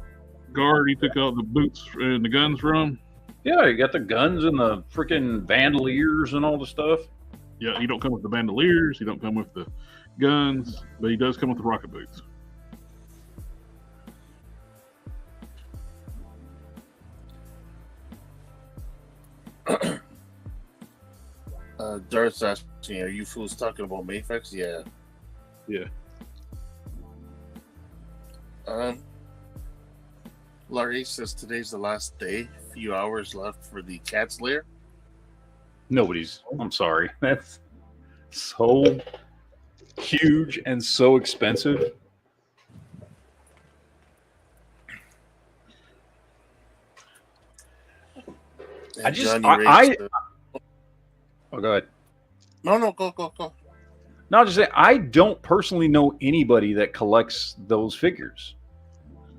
guard, he took out the boots and the guns from. Yeah, you got the guns and the freaking bandoliers and all the stuff. Yeah, he don't come with the bandoliers, he don't come with the guns, but he does come with the rocket boots. Darth's asking, are you fools talking about Mayfix? Yeah. Yeah. Larry says today's the last day. A few hours left for the cat's lair. I'm sorry. That's so huge and so expensive. Oh, go ahead. No, go. No, I'll just say I don't personally know anybody that collects those figures.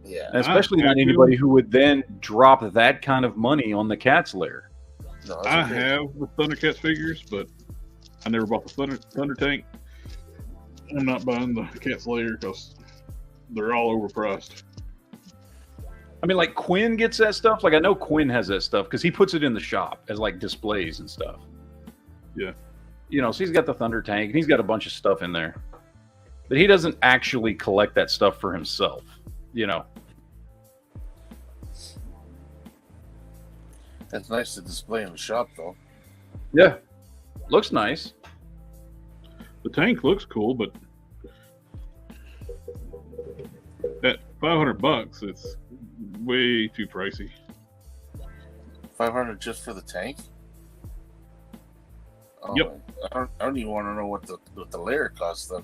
Yeah. And especially not anybody who would then drop that kind of money on the cat's lair. No, I have the Thundercats figures, but I never bought the Thunder Tank. I'm not buying the cat's lair because they're all overpriced. I mean, like Quinn gets that stuff. Like I know Quinn has that stuff because he puts it in the shop as like displays and stuff. Yeah. You know, so he's got the Thunder Tank and he's got a bunch of stuff in there. But he doesn't actually collect that stuff for himself, you know. That's nice to display in the shop, though. Yeah. Looks nice. The tank looks cool, but at $500, it's way too pricey. $500 just for the tank? Oh, yep. I don't even want to know what the layer costs then.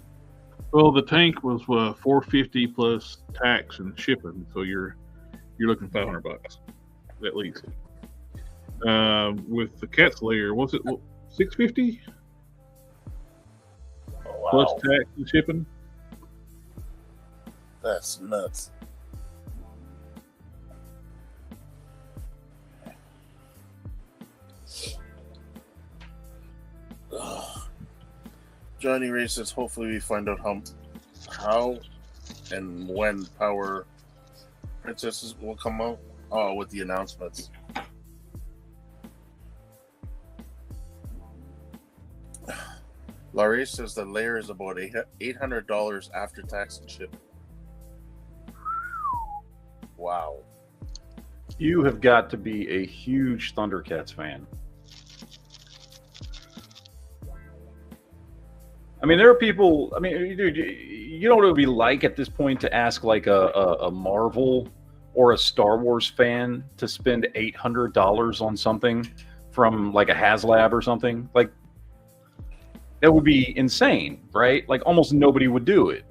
Well, the tank was $450 plus tax and shipping, so you're looking $500 at least. With the cat's layer, was it $650 plus tax and shipping? That's nuts. Ugh. Johnny Ray says, hopefully we find out how and when Power Princesses will come out. Oh, with the announcements. Larry says the layer is about $800 after tax and shipping. Wow. You have got to be a huge Thundercats fan. I mean, there are people. I mean, dude, you know what it would be like at this point to ask like a Marvel or a Star Wars fan to spend $800 on something from like a HasLab or something? Like, that would be insane, right? Like, almost nobody would do it.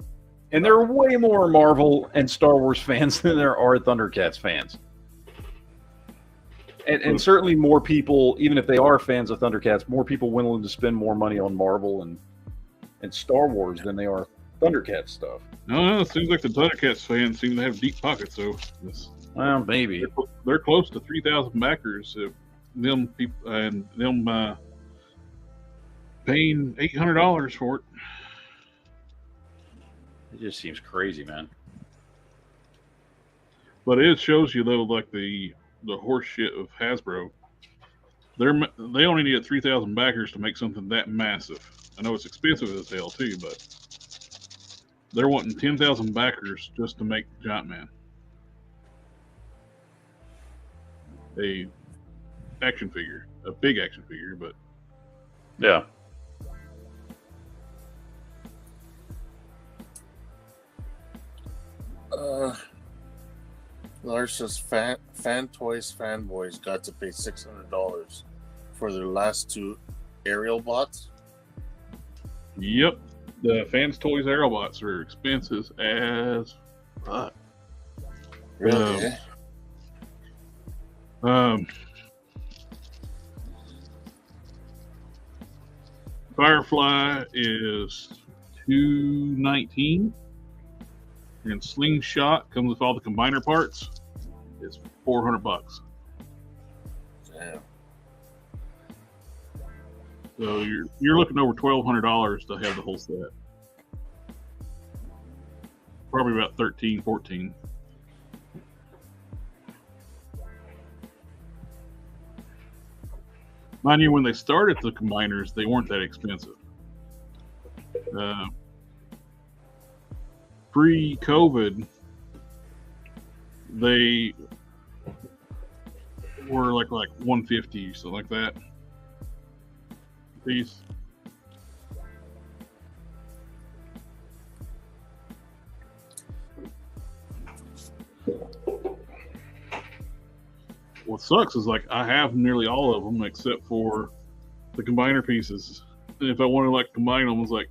And there are way more Marvel and Star Wars fans than there are Thundercats fans. And certainly more people, even if they are fans of Thundercats, more people willing to spend more money on Marvel and Star Wars than they are Thundercats stuff. No, it seems like the Thundercats fans seem to have deep pockets, so well, maybe they're close to 3,000 backers. Them people and them paying $800 for it. It just seems crazy, man. But it shows you though, like the horse shit of Hasbro. They only need 3,000 backers to make something that massive. I know it's expensive as hell too, but they're wanting 10,000 backers just to make Giant Man. A action figure, a big action figure, but yeah. Lars says fan toys fanboys got to pay $600 for their last two aerial bots. Yep, the Fans Toys Aerobots are expensive as fuck. Really? Firefly is $219, and Slingshot comes with all the combiner parts. Is $400. Damn. So you're looking over $1,200 to have the whole set. Probably about 13, 14. Mind you, when they started the combiners, they weren't that expensive. Pre-COVID, they were like $150, something like that. Piece. What sucks is like I have nearly all of them except for the combiner pieces. And if I want to like combine them, it's like,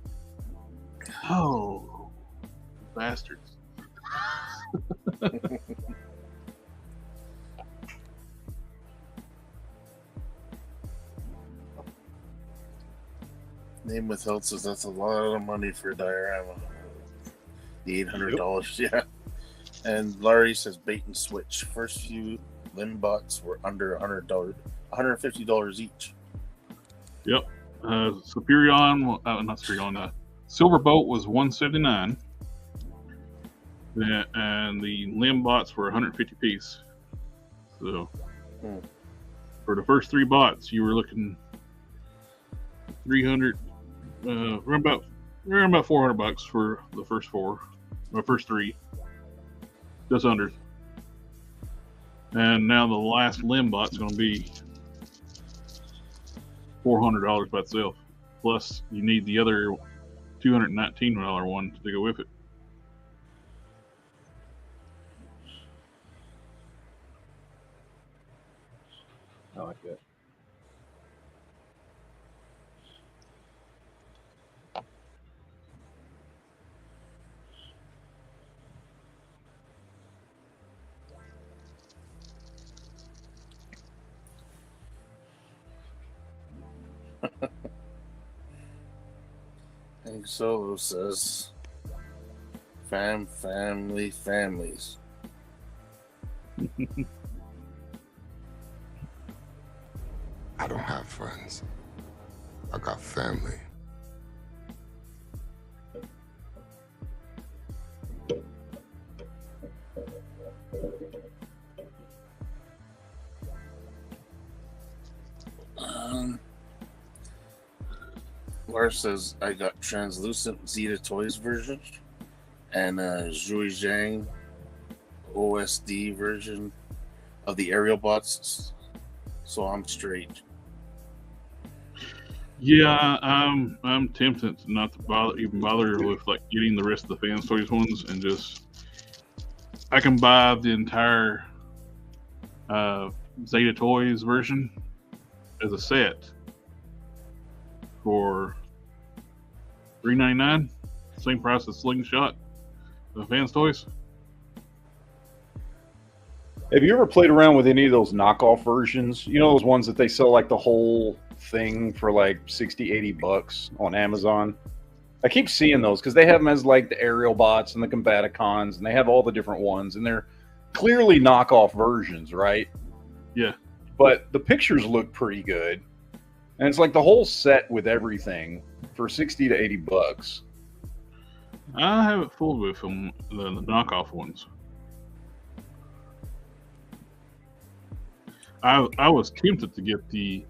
oh, bastards. Name withheld says that's a lot of money for a diorama. The $800, yeah. And Larry says bait and switch. First few Limbots were under $100, $150 each. Yep. Superion, not Superion. Silverboat was $179, and the Limbots were 150 piece. So for the first 3 bots, you were looking 300. Around about $400 for the first 4, the first 3, just under. And now the last Limbot's going to be $400 by itself. Plus, you need the other $219 one to go with it. I like that. Hank Solo says, families. I don't have friends. I got family. Lars says, I got translucent Zeta Toys version and Zhui Zhang OSD version of the aerial bots, so I'm straight. Yeah, I'm tempted not to even bother with like getting the rest of the Fans Toys ones, and just I can buy the entire Zeta Toys version as a set for $399, same price as Slingshot, the Fans Toys. Have you ever played around with any of those knockoff versions? You know those ones that they sell like the whole thing for like 60, 80 bucks on Amazon? I keep seeing those because they have them as like the aerial bots and the Combaticons, and they have all the different ones, and they're clearly knockoff versions, right? Yeah. But the pictures look pretty good. And it's like the whole set with everything for 60 to 80 bucks. I haven't fooled with them, the knockoff ones. I was tempted to get the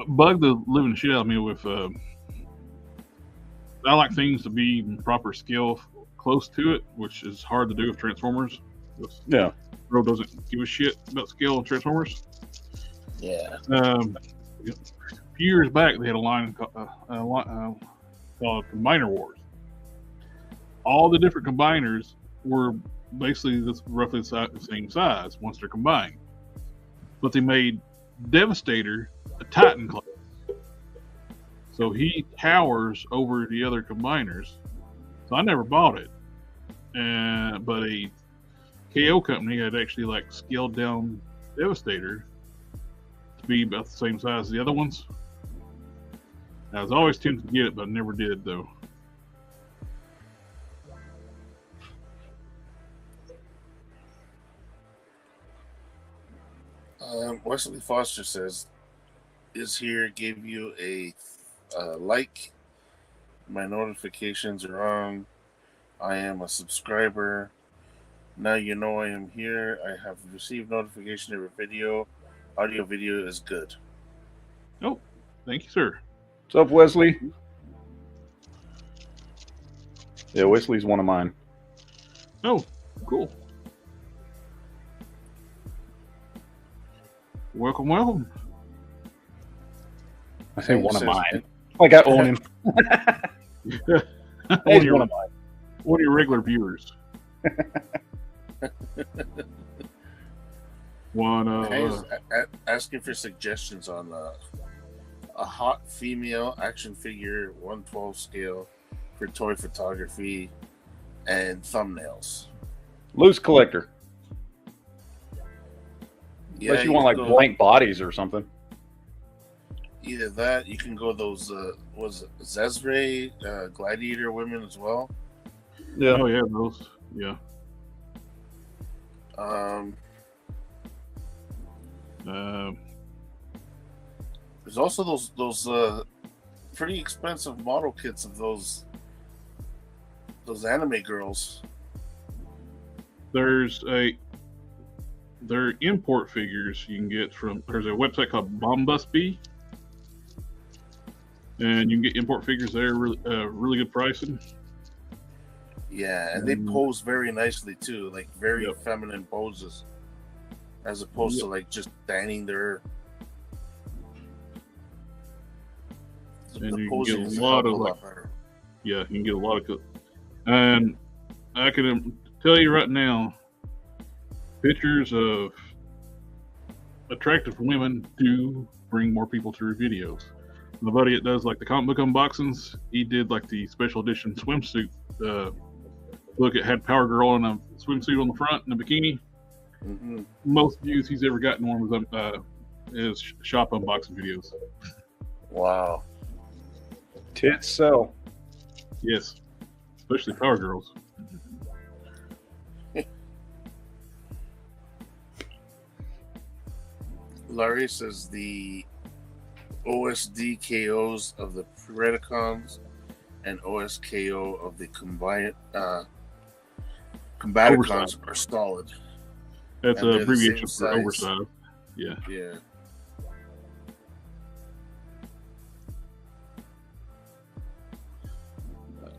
bugged the living shit out of me with I like things to be in proper scale close to it, which is hard to do with Transformers. Yeah. Bro doesn't give a shit about scale of Transformers. Yeah. A few years back, they had a line called Combiner Wars. All the different combiners were basically roughly the same size once they're combined. But they made Devastator a Titan class. So he towers over the other combiners. So I never bought it. But a KO company had actually like scaled down Devastator to be about the same size as the other ones. I was always tempted to get it, but I never did, though. Wesley Foster says, "Is here gave you a like. My notifications are on. I am a subscriber. Now you know I am here. I have received notification of your video. Audio video is good." Oh, thank you, sir. What's up, Wesley? Yeah, Wesley's one of mine. Oh, cool. Welcome, welcome. I say one of mine. Like I own him. He's one of mine. One of your regular viewers. Asking for suggestions on a hot female action figure 1/12 scale for toy photography and thumbnails. Loose collector. Yeah, Unless you want like blank bodies or something. Either that, you can go those was it Zezre Gladiator women as well. Yeah. Oh yeah, those. Yeah. There's also those pretty expensive model kits of those anime girls. They're import figures you can get from. There's a website called Bombusby, and you can get import figures there. Really good pricing. Yeah, and they pose very nicely too, like very feminine poses, as opposed to like just standing there. And you can get a lot of you can get a lot of. And I can tell you right now, pictures of attractive women do bring more people to your videos. The buddy that does like the comic book unboxings, he did like the special edition swimsuit. Look, it had Power Girl in a swimsuit on the front and a bikini. Mm-hmm. Most views he's ever gotten one was his shop unboxing videos. Wow. Tits sell. Yes, especially Power Girls. Larry says the OSD KOs of the Predacons and OSKO of the Combaticons are solid. That's And an they're the abbreviation same for size. oversized. Yeah. Yeah.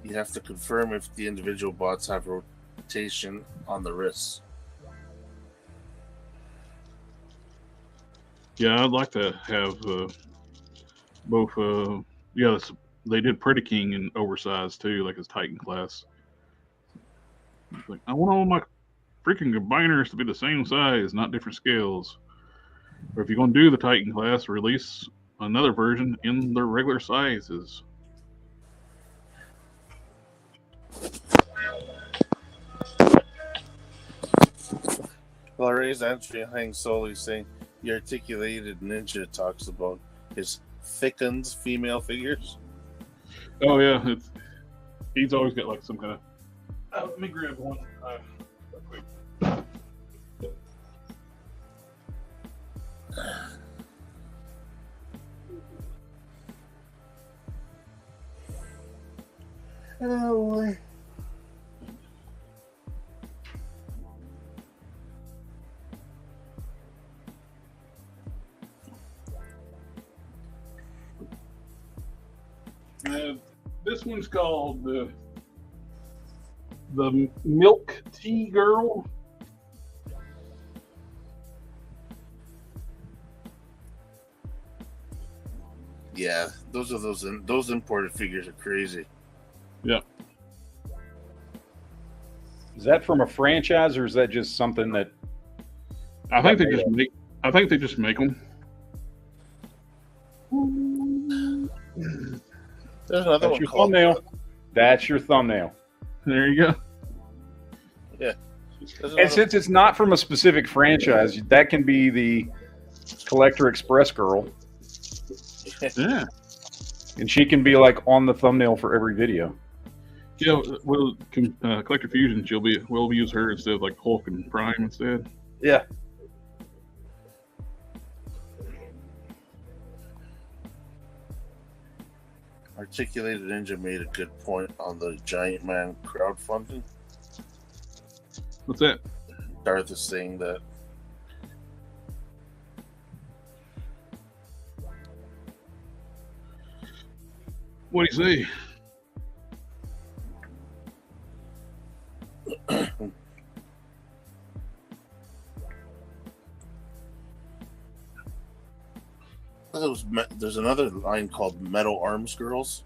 You have to confirm if the individual bots have rotation on the wrists. Yeah, I'd like to have both. They did Pretty King in oversized too, like his Titan class. It's like, I want all my freaking combiners to be the same size, not different scales. Or if you're going to do the Titan class, release another version in their regular sizes. Larry's answering solely saying the articulated ninja talks about his thickened female figures. Oh yeah, he's always got like some kind of. Let me grab one. Real quick. Oh boy. This one's called the Milk Tea Girl. Yeah, those imported figures are crazy. Yeah. Is that from a franchise or is that just something that? I think they just make them. There's another That's one your called thumbnail. That's your thumbnail. There you go. Yeah. And since it's not from a specific franchise, that can be the Collector Express girl. Yeah. And she can be like on the thumbnail for every video. Yeah, well, Collector Fusion, we'll use her instead of like Hulk and Prime instead. Yeah. Articulated Ninja made a good point on the Giant Man crowdfunding. What's that? Darth is saying that. What'd he say? There's another line called Metal Arms Girls.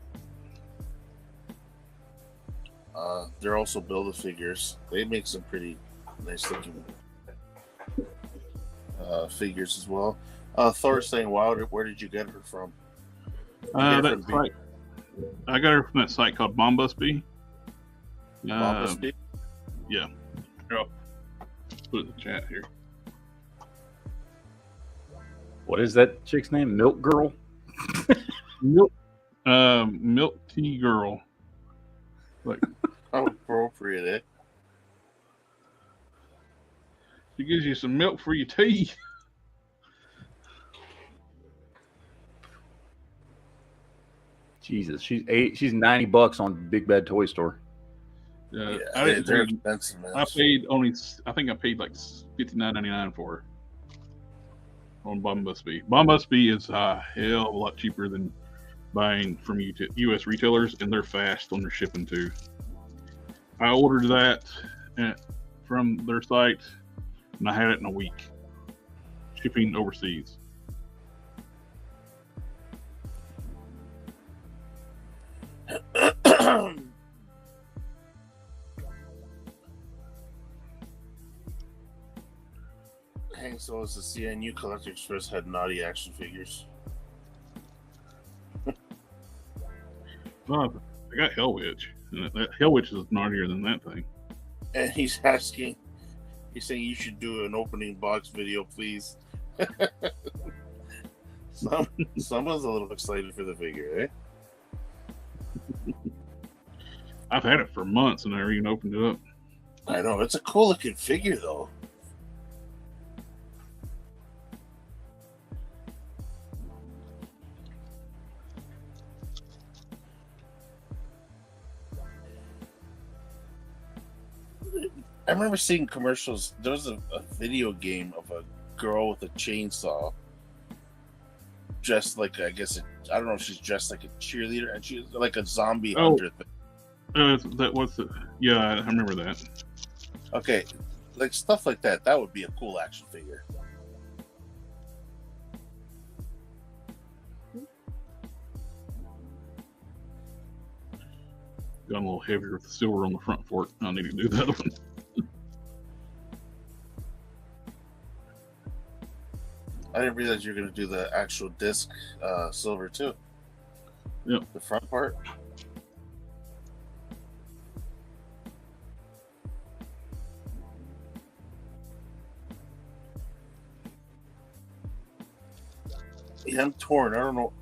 They're also Build-A-Figures. They make some pretty nice looking figures as well. Thor's saying, "Wow, where did you get her from?" I got her from that site called Bombusby. Bombusby? Yeah. Here, I'll put it in the chat here. What is that chick's name? Milk Girl? Milk Tea Girl. Like, how appropriate, eh? She gives you some milk for your tea. Jesus, she's $90 on Big Bad Toy Store. Yeah, they're expensive, man. I think I paid like $59.99 for her on Bombusby. Bombusby is a hell of a lot cheaper than buying from U.S. retailers, and they're fast on their shipping too. I ordered that from their site, and I had it in a week. Shipping overseas. Hank Solis, the CNU Collector Express had naughty action figures. Oh, I got Hell Witch. That Hell Witch is naughtier than that thing. And he's saying you should do an opening box video, please. Someone's a little excited for the figure, eh? I've had it for months and I never even opened it up. I know, it's a cool looking figure though. I remember seeing commercials. There was a video game of a girl with a chainsaw, dressed like I don't know if she's dressed like a cheerleader, and she's like a zombie hunter thing. That was yeah, I remember that. Okay, like stuff like that. That would be a cool action figure. Got a little heavier with the silver on the front fork. I need to do that one. I didn't realize you were going to do the actual disc silver too. Yep. The front part. Yeah, I'm torn. I don't know,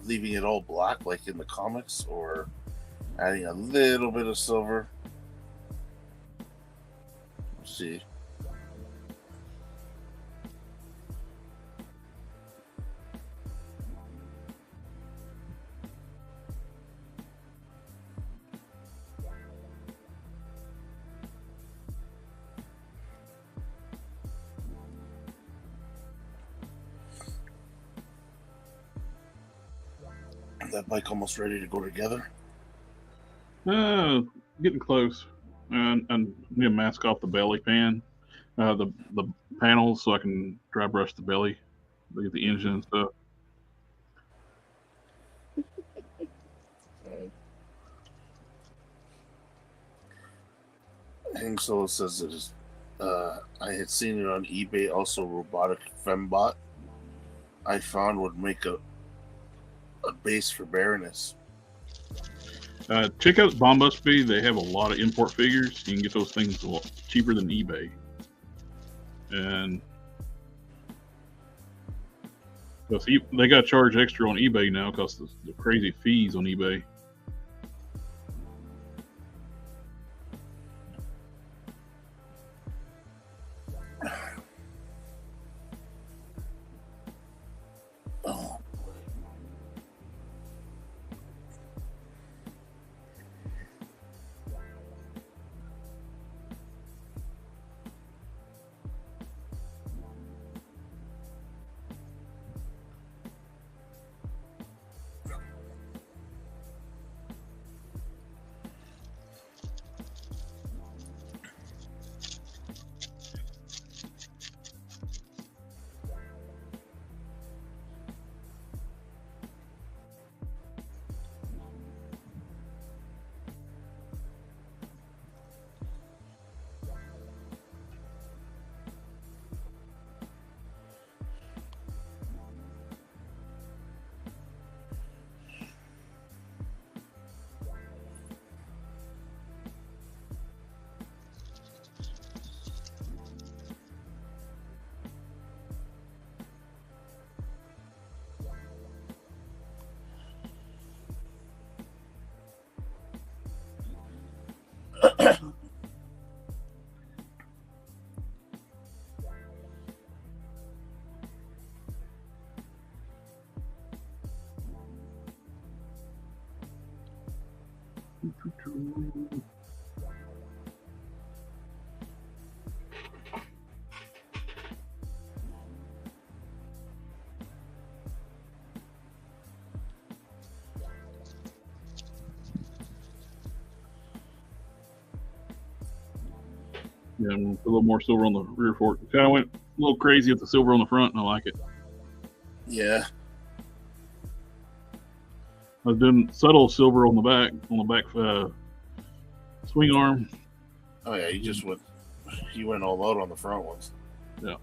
leaving it all black like in the comics or adding a little bit of silver. Let's see. That bike almost ready to go together. Getting close. And need to mask off the belly pan, the panels, so I can dry brush the belly, look at the engine and stuff. Hank Solo says it is. I had seen it on eBay. Also, robotic fembot I found would make a base for Baroness. Check out Bombusby. They have a lot of import figures. You can get those things a lot cheaper than eBay. And Because they got to charge extra on eBay now because the crazy fees on eBay. Yeah, I'm gonna put a little more silver on the rear fork. Kind of went a little crazy with the silver on the front, and I like it. Yeah. I was doing subtle silver on the back swing arm. Oh yeah, you went all out on the front ones. Yeah.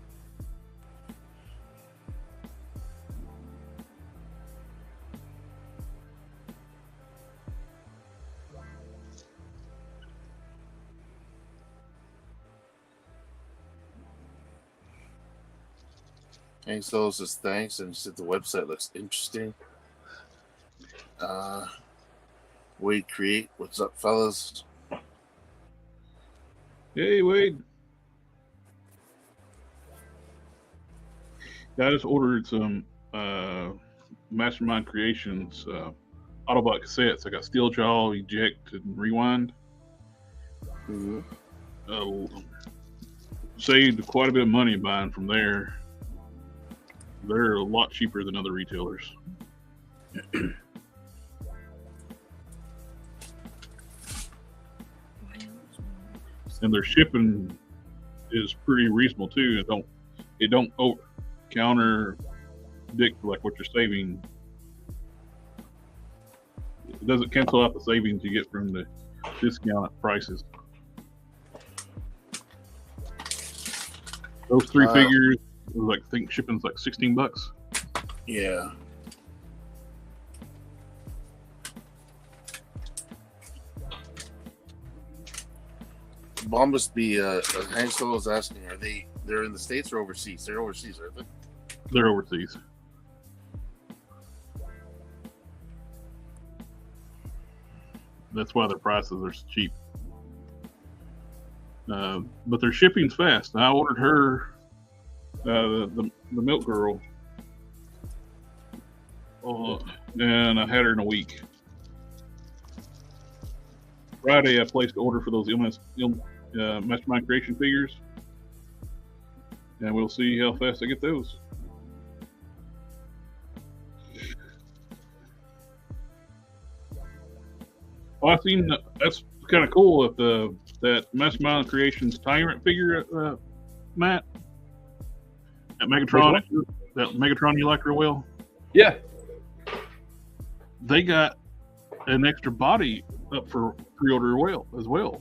And so says thanks, and he said the website looks interesting. Wade Create, what's up, fellas? Hey, Wade. Yeah, I just ordered some Mastermind Creations Autobot cassettes. I got Steel Jaw, Eject, and Rewind. Mm-hmm. Saved quite a bit of money buying from there. They're a lot cheaper than other retailers. And their shipping is pretty reasonable too. It don't counter dick like what you're saving. It doesn't cancel out the savings you get from the discount prices. Those three figures, I think shipping's like $16. Yeah. Bombus B, Hank Solo is asking, they're in the States or overseas? They're overseas, aren't they? They're overseas. That's why their prices are so cheap. But their shipping's fast. I ordered her, the milk girl, and I had her in a week. Friday, I placed an order for those Mastermind Creation figures, and we'll see how fast I get those. Oh, I've seen that's kind of cool with that Mastermind Creations Tyrant figure, Matt. That Megatron you like real well. Yeah. They got an extra body up for pre-order as well.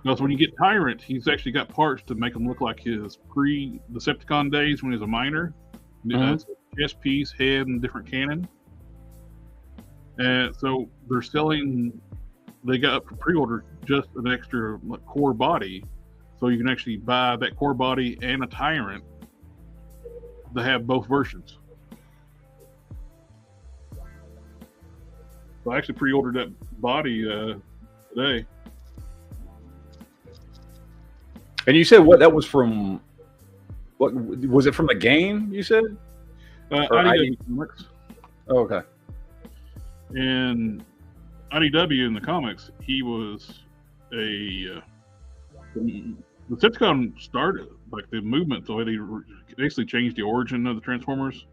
Because when you get Tyrant, he's actually got parts to make him look like his pre-Decepticon days when he was a miner. Chest piece, head, and different cannon. And so they got up for pre-order just an extra core body. So you can actually buy that core body and a Tyrant to have both versions. So I actually pre-ordered that body today. And you said what that was from? What was it from the game? You said? Or IDW Comics. Oh, okay. And IDW in the comics, he was a the Decepticon started like the movement, the way they basically changed the origin of the Transformers.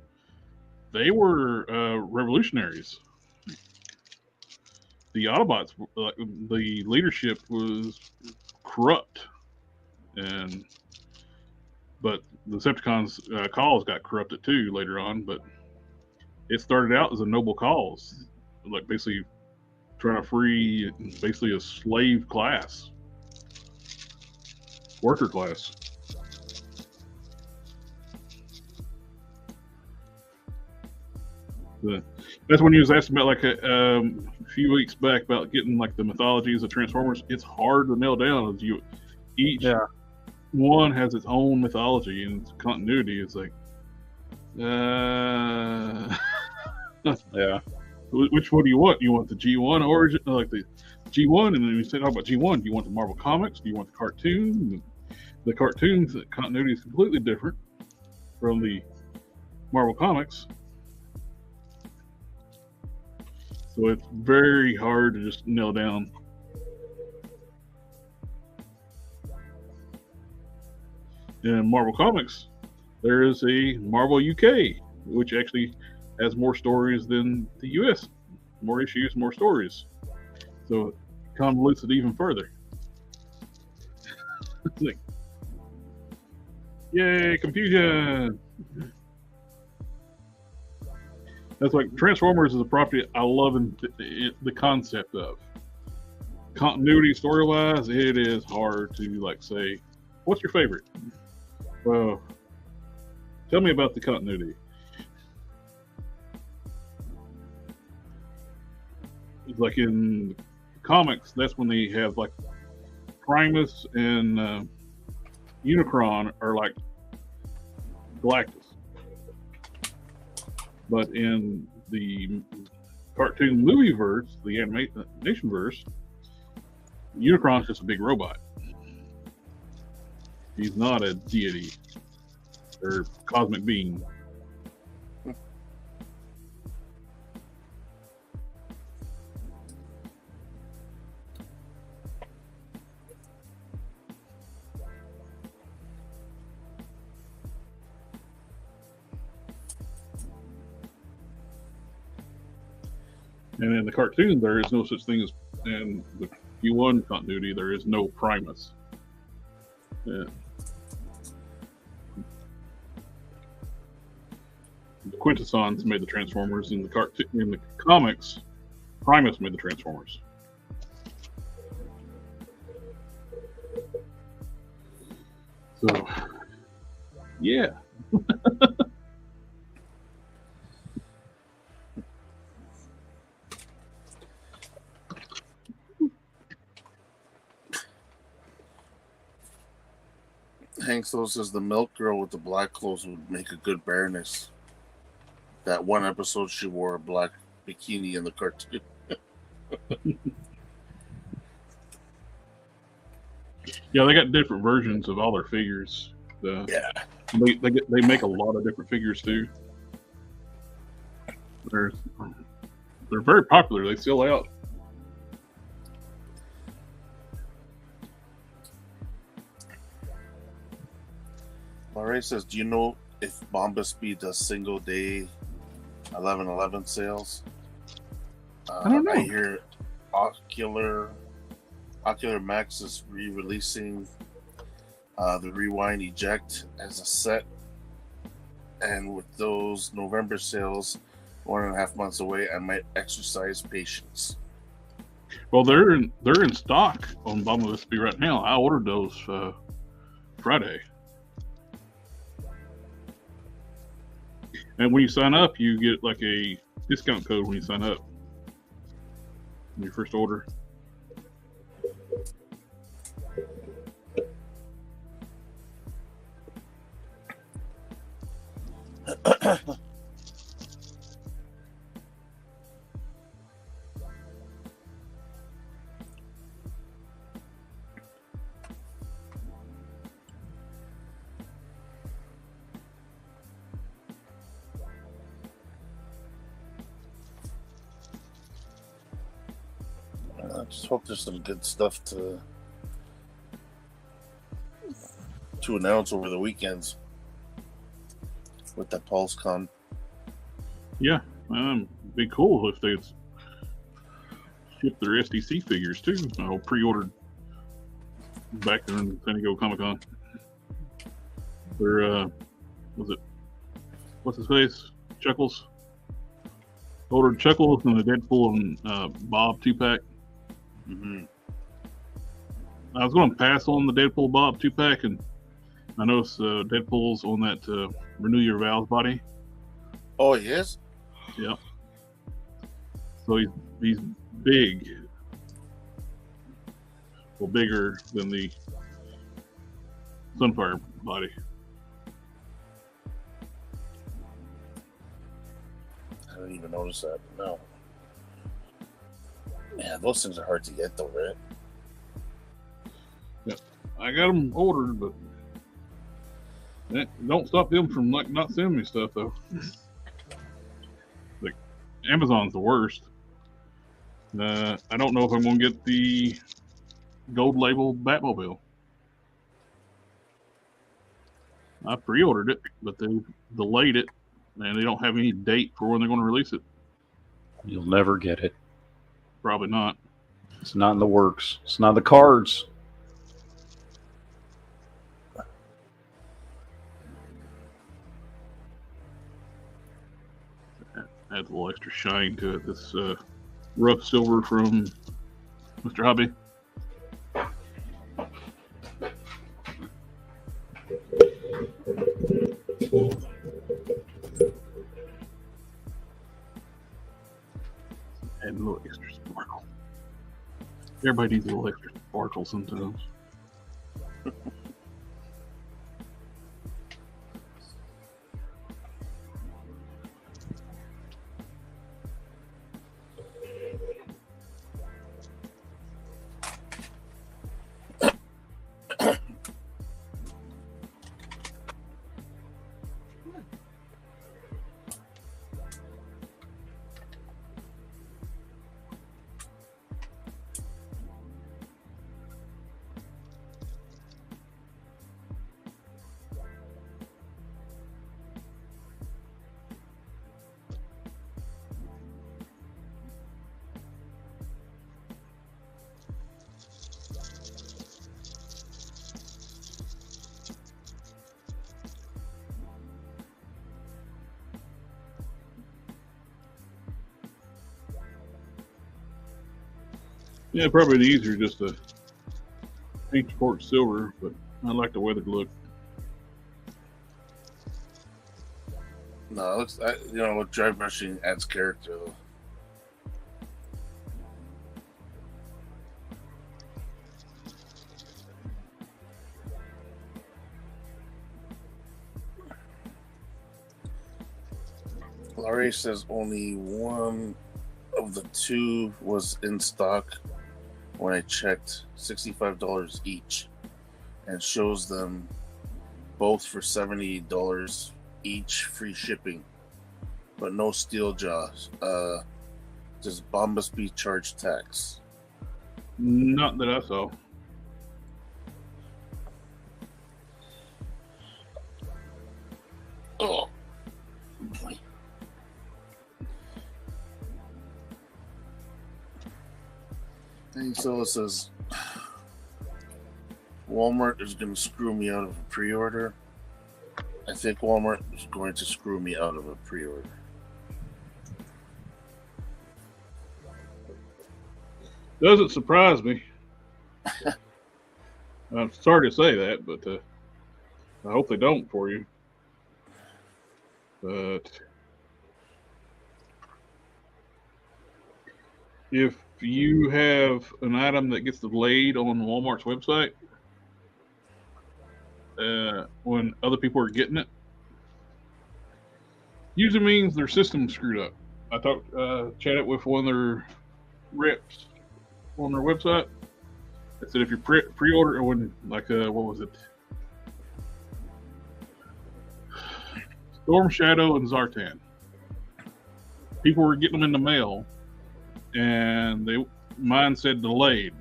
They were revolutionaries. The Autobots, the leadership was corrupt, but the Decepticons' cause got corrupted too later on. But it started out as a noble cause, like basically trying to free basically a slave class, worker class. That's when you was asking about like a few weeks back about getting like the mythologies of Transformers. It's hard to nail down. As each one has its own mythology and its continuity. It's like, yeah. Which one do you want? You want the G1 origin, like the G1, and then we said, "How about G1? Do you want the Marvel Comics? Do you want the cartoon?" The cartoons, the continuity is completely different from the Marvel Comics. So it's very hard to just nail down. In Marvel Comics, there is a Marvel UK, which actually has more stories than the US. More issues, more stories. So it convolutes it even further. It's like, yay, confusion! That's like Transformers is a property I love the concept of. Continuity story-wise, it is hard to like say, what's your favorite? Well, tell me about the continuity. It's like in comics, that's when they have like Primus and Unicron are like Galactus. But in the cartoon movie verse, the animation verse, Unicron's just a big robot. He's not a deity or cosmic being. And in the cartoon, there is no such thing as, in the Q1 continuity, there is no Primus. Yeah. The Quintessons made the Transformers. In the comics, Primus made the Transformers. So, yeah. Hank So says the milk girl with the black clothes would make a good Baroness. That one episode she wore a black bikini in the cartoon. Yeah, they got different versions of all their figures. Yeah. They make a lot of different figures too. They're very popular. They sell out. Larry says, do you know if Bombasby does single day 11/11 sales? I don't know. I hear Ocular Max is re-releasing the Rewind Eject as a set, and with those November sales 1.5 months away, I might exercise patience. Well, they're in stock on Bombasby right now. I ordered those Friday. And when you sign up, you get like a discount code when you sign up. In your first order. just hope there's some good stuff to announce over the weekends with that PulseCon. Yeah, be cool if they ship their SDC figures too. I pre-ordered back in San Diego Comic Con. Their what's his face? Chuckles. Ordered Chuckles and the Deadpool and Bob 2-pack. Mm-hmm. I was going to pass on the Deadpool Bob 2-pack, and I noticed Deadpool's on that Renew Your Vows body. Oh, he is? Yeah. So he's big. Well, bigger than the Sunfire body. I didn't even notice that. No. Man, those things are hard to get, though, right? Yeah, I got them ordered, but don't stop them from not sending me stuff though. Like Amazon's the worst. I don't know if I'm going to get the gold label Batmobile. I pre-ordered it, but they delayed it, and they don't have any date for when they're going to release it. You'll never get it. Probably not. It's not in the works. It's not in the cards. Adds a little extra shine to it. This rough silver from Mr. Hobby. Add a little extra sparkle. Everybody needs a little extra sparkle sometimes. Yeah, probably the easier just to paint the cork silver, but I like the weathered look. No, it looks, with dry brushing adds character, though. Laurie says only one of the two was in stock when I checked, $65 each, and shows them both for $70 each, free shipping, but no steel jaws. Just Bombas be charged tax. Not that I saw. Oh boy. And so it says Walmart is going to screw me out of a pre-order. I think Walmart is going to screw me out of a pre-order. Doesn't surprise me. I'm sorry to say that, but I hope they don't for you. But if you have an item that gets delayed on Walmart's website, when other people are getting it, usually means their system's screwed up. I chatted with one of their reps on their website. They said if you pre-order, when what was it? Storm Shadow and Zartan. People were getting them in the mail, and mine said delayed,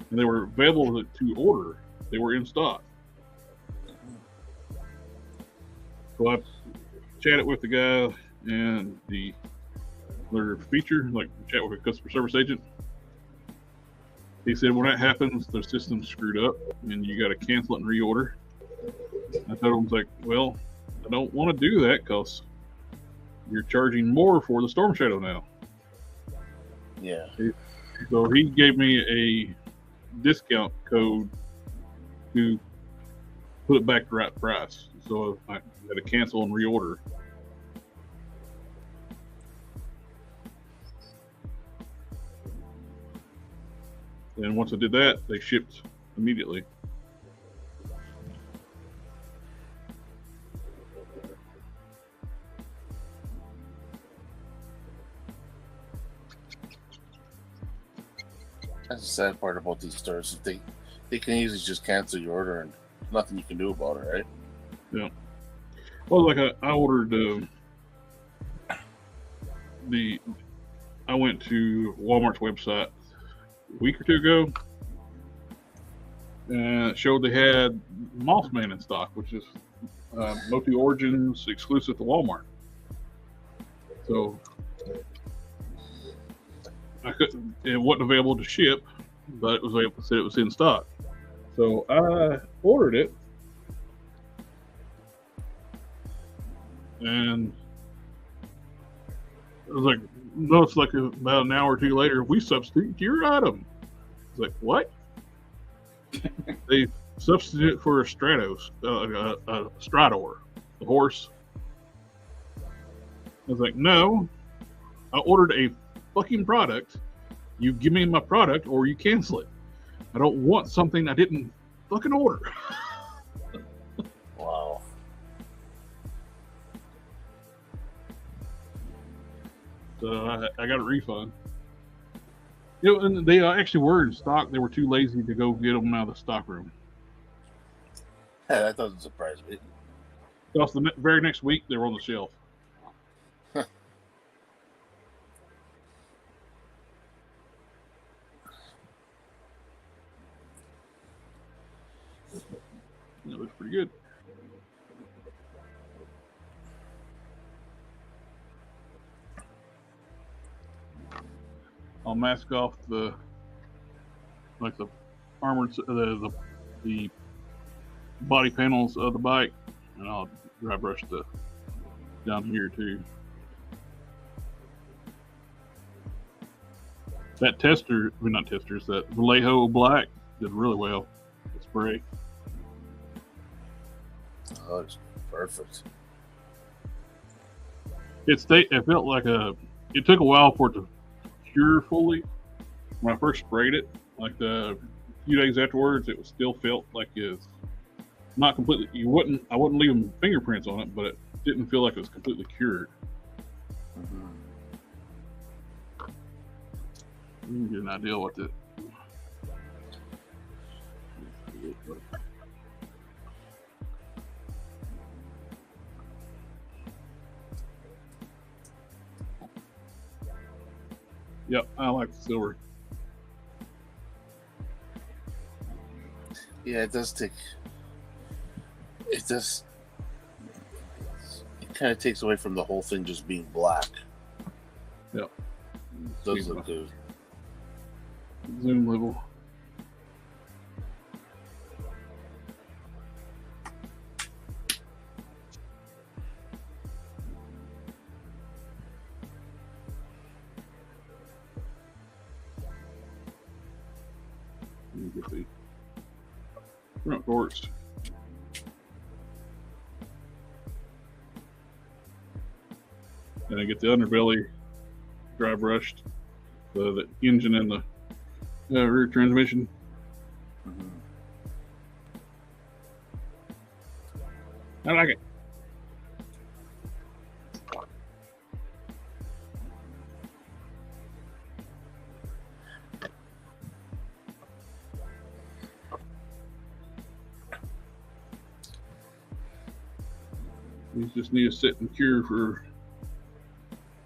and they were available to order. They were in stock. So I chatted with the guy and their feature, like chat with a customer service agent. He said when that happens, the system's screwed up and you got to cancel it and reorder. I told him, like, well, I don't want to do that because you're charging more for the Storm Shadow now. Yeah. So he gave me a discount code to put it back to the right price. So I had to cancel and reorder. And once I did that, they shipped immediately. That's the sad part about these stores. They can easily just cancel your order and nothing you can do about it, right? Yeah. Well, like I ordered I went to Walmart's website a week or two ago, and it showed they had Mothman in stock, which is Multi Origins exclusive to Walmart. So it wasn't available to ship, but it was able to say it was in stock. So I ordered it, and it was like, no, it's like about an hour or two later, we substitute your item. It's like, what? They substitute it for a Stratos, a Strador, the horse. I was like, no, I ordered a fucking product. You give me my product or you cancel it. I don't want something I didn't fucking order. Wow. So I got a refund. You know, and they actually were in stock. They were too lazy to go get them out of the stock room. Yeah, that doesn't surprise me. Because the very next week, they were on the shelf. That looks pretty good. I'll mask off the armored the body panels of the bike, and I'll dry brush the down here too. That tester, well, not testers, that Vallejo black did really well. The spray. Oh, it's perfect. It felt like it took a while for it to cure fully. When I first sprayed it, like a few days afterwards, it was still felt like it's not completely. I wouldn't leave fingerprints on it, but it didn't feel like it was completely cured. Mm-hmm. You can get an idea what the. Yep, I like the silver. Yeah, it does take. It does. It kind of takes away from the whole thing just being black. Yep. It does look good. Zoom level. Let me get the front forks. And I get the underbelly dry brushed, the engine and the rear transmission. Mm-hmm. I like it. These just need to sit and cure for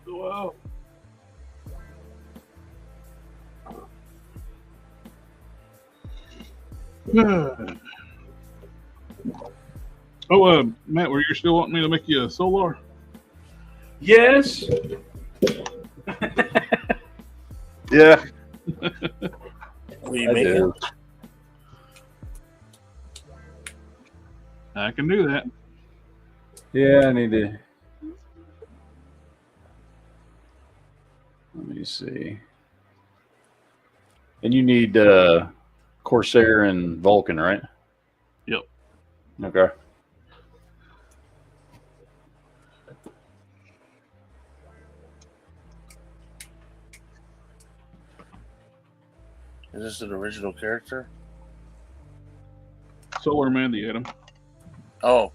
a while. Matt, were you still wanting me to make you a solar? Yes. Yeah. What are you I making? do. I can do that. Yeah, I need to. Let me see. And you need Corsair and Vulcan, right? Yep. Okay. Is this an original character? Solar Mandy, Adam. Oh.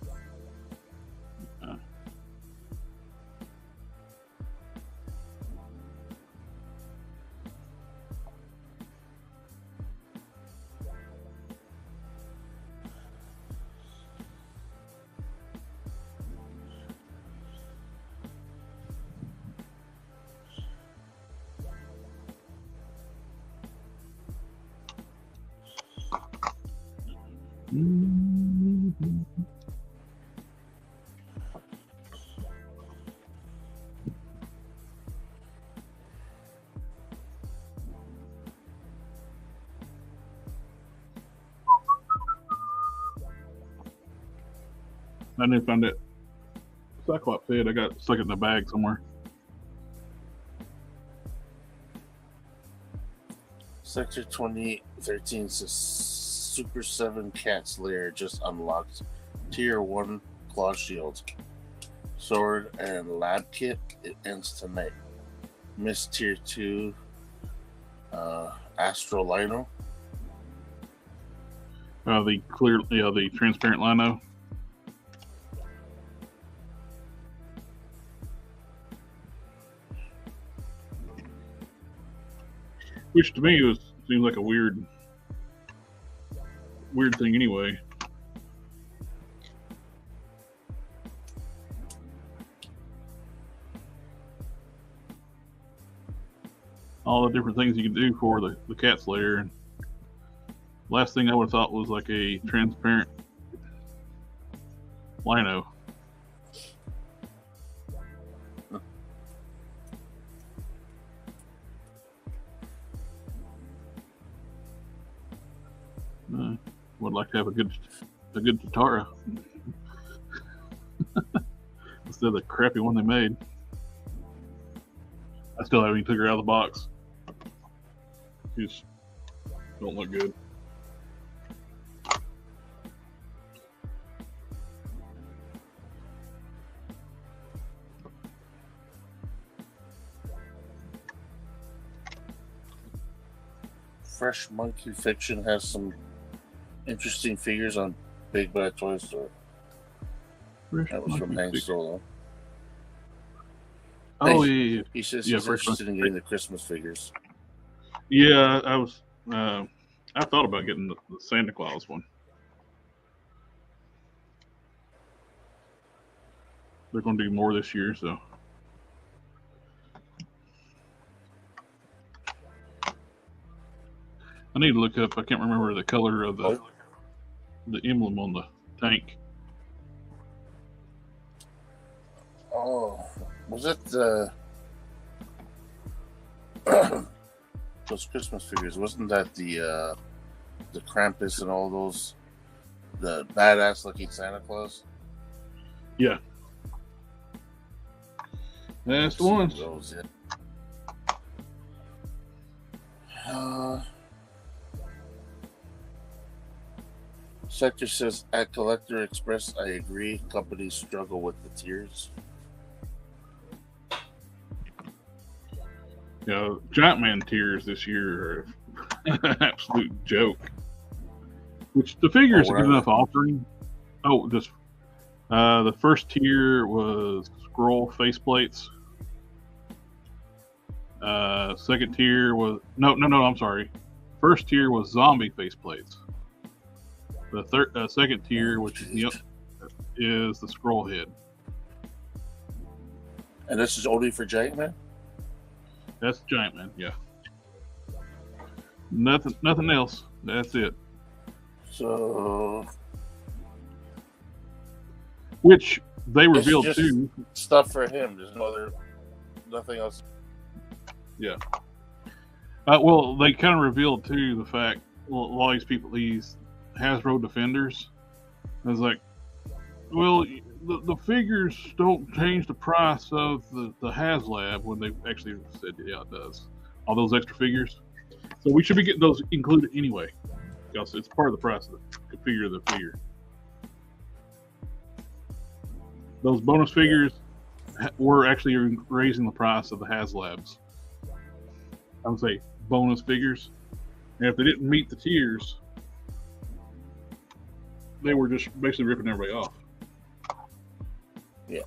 I didn't find it. Cyclops head. I got it stuck in the bag somewhere. Sector 2813 says Super 7 Cat's Lair just unlocked. Tier 1 Claw Shield. Sword and Lab Kit. It ends tonight. Miss Tier 2 Astro Lino. The transparent lino. Which to me seems like a weird thing anyway. All the different things you can do for the cat slayer. And last thing I would have thought was like a transparent lino. Would like to have a good Tatara instead of the crappy one they made. I still haven't even took her out of the box. She's don't look good. Fresh Monkey Fiction has some interesting figures on Big Bad Toy Store. That was from Hank Solo. Oh, yeah. He says Yeah, he's Fresh interested in Monkey getting the Christmas figures. Yeah, I was. I thought about getting the Santa Claus one. They're going to do more this year, so. I need to look up. I can't remember the color of the emblem on the tank. Oh, was it those Christmas figures? Wasn't that the Krampus and all those, the badass looking Santa Claus? Yeah, that's the one. Those, yeah. Sector says at Collector Express, I agree. Companies struggle with the tiers. Giant Man tiers this year are an absolute joke. Which the figure is a good enough offering. Oh, just the first tier was scroll faceplates. Second tier was no. I'm sorry. First tier was zombie faceplates. The second tier, which is the scroll head. And this is only for Giant Man? That's Giant Man, yeah. Nothing else. That's it. So which they it's revealed just too. stuff for him. There's nothing else. Yeah. Well, they kind of revealed too the fact a lot of these people, these Hasbro defenders, I was like, well, the figures don't change the price of the HasLab when they actually said, yeah, it does. All those extra figures. So we should be getting those included anyway, because it's part of the price of the figure. Those bonus figures were actually raising the price of the HasLabs. I would say bonus figures. And if they didn't meet the tiers, they were just basically ripping everybody off. Yeah.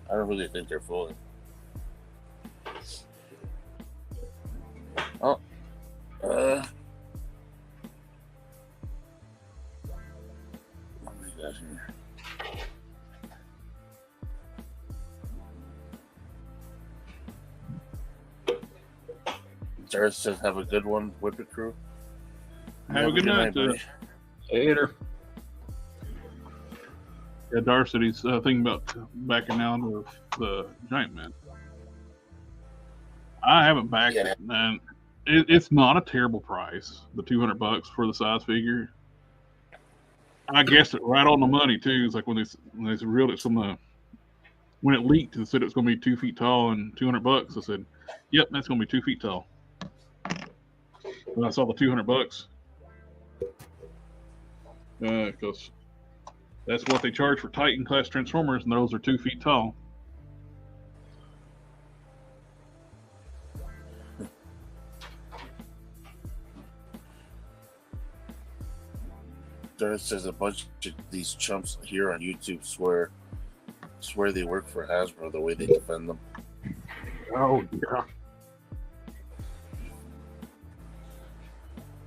I don't really think they're fooling. Oh. What do we got here? Jared says, have a good one, Whip It Crew. Have a good night, buddy. Later. Yeah, Dar said he's thinking about backing out of the Giant Man. I haven't backed it, and it's not a terrible price. The $200 for the size figure. I guessed it right on the money too. It's like when they reeled it from the when it leaked and said it was going to be 2 feet tall and $200. I said, "Yep, that's going to be 2 feet tall." When I saw the $200, because that's what they charge for Titan class Transformers, and those are 2 feet tall. Jared says a bunch of these chumps here on YouTube swear they work for Hasbro the way they defend them. Oh yeah.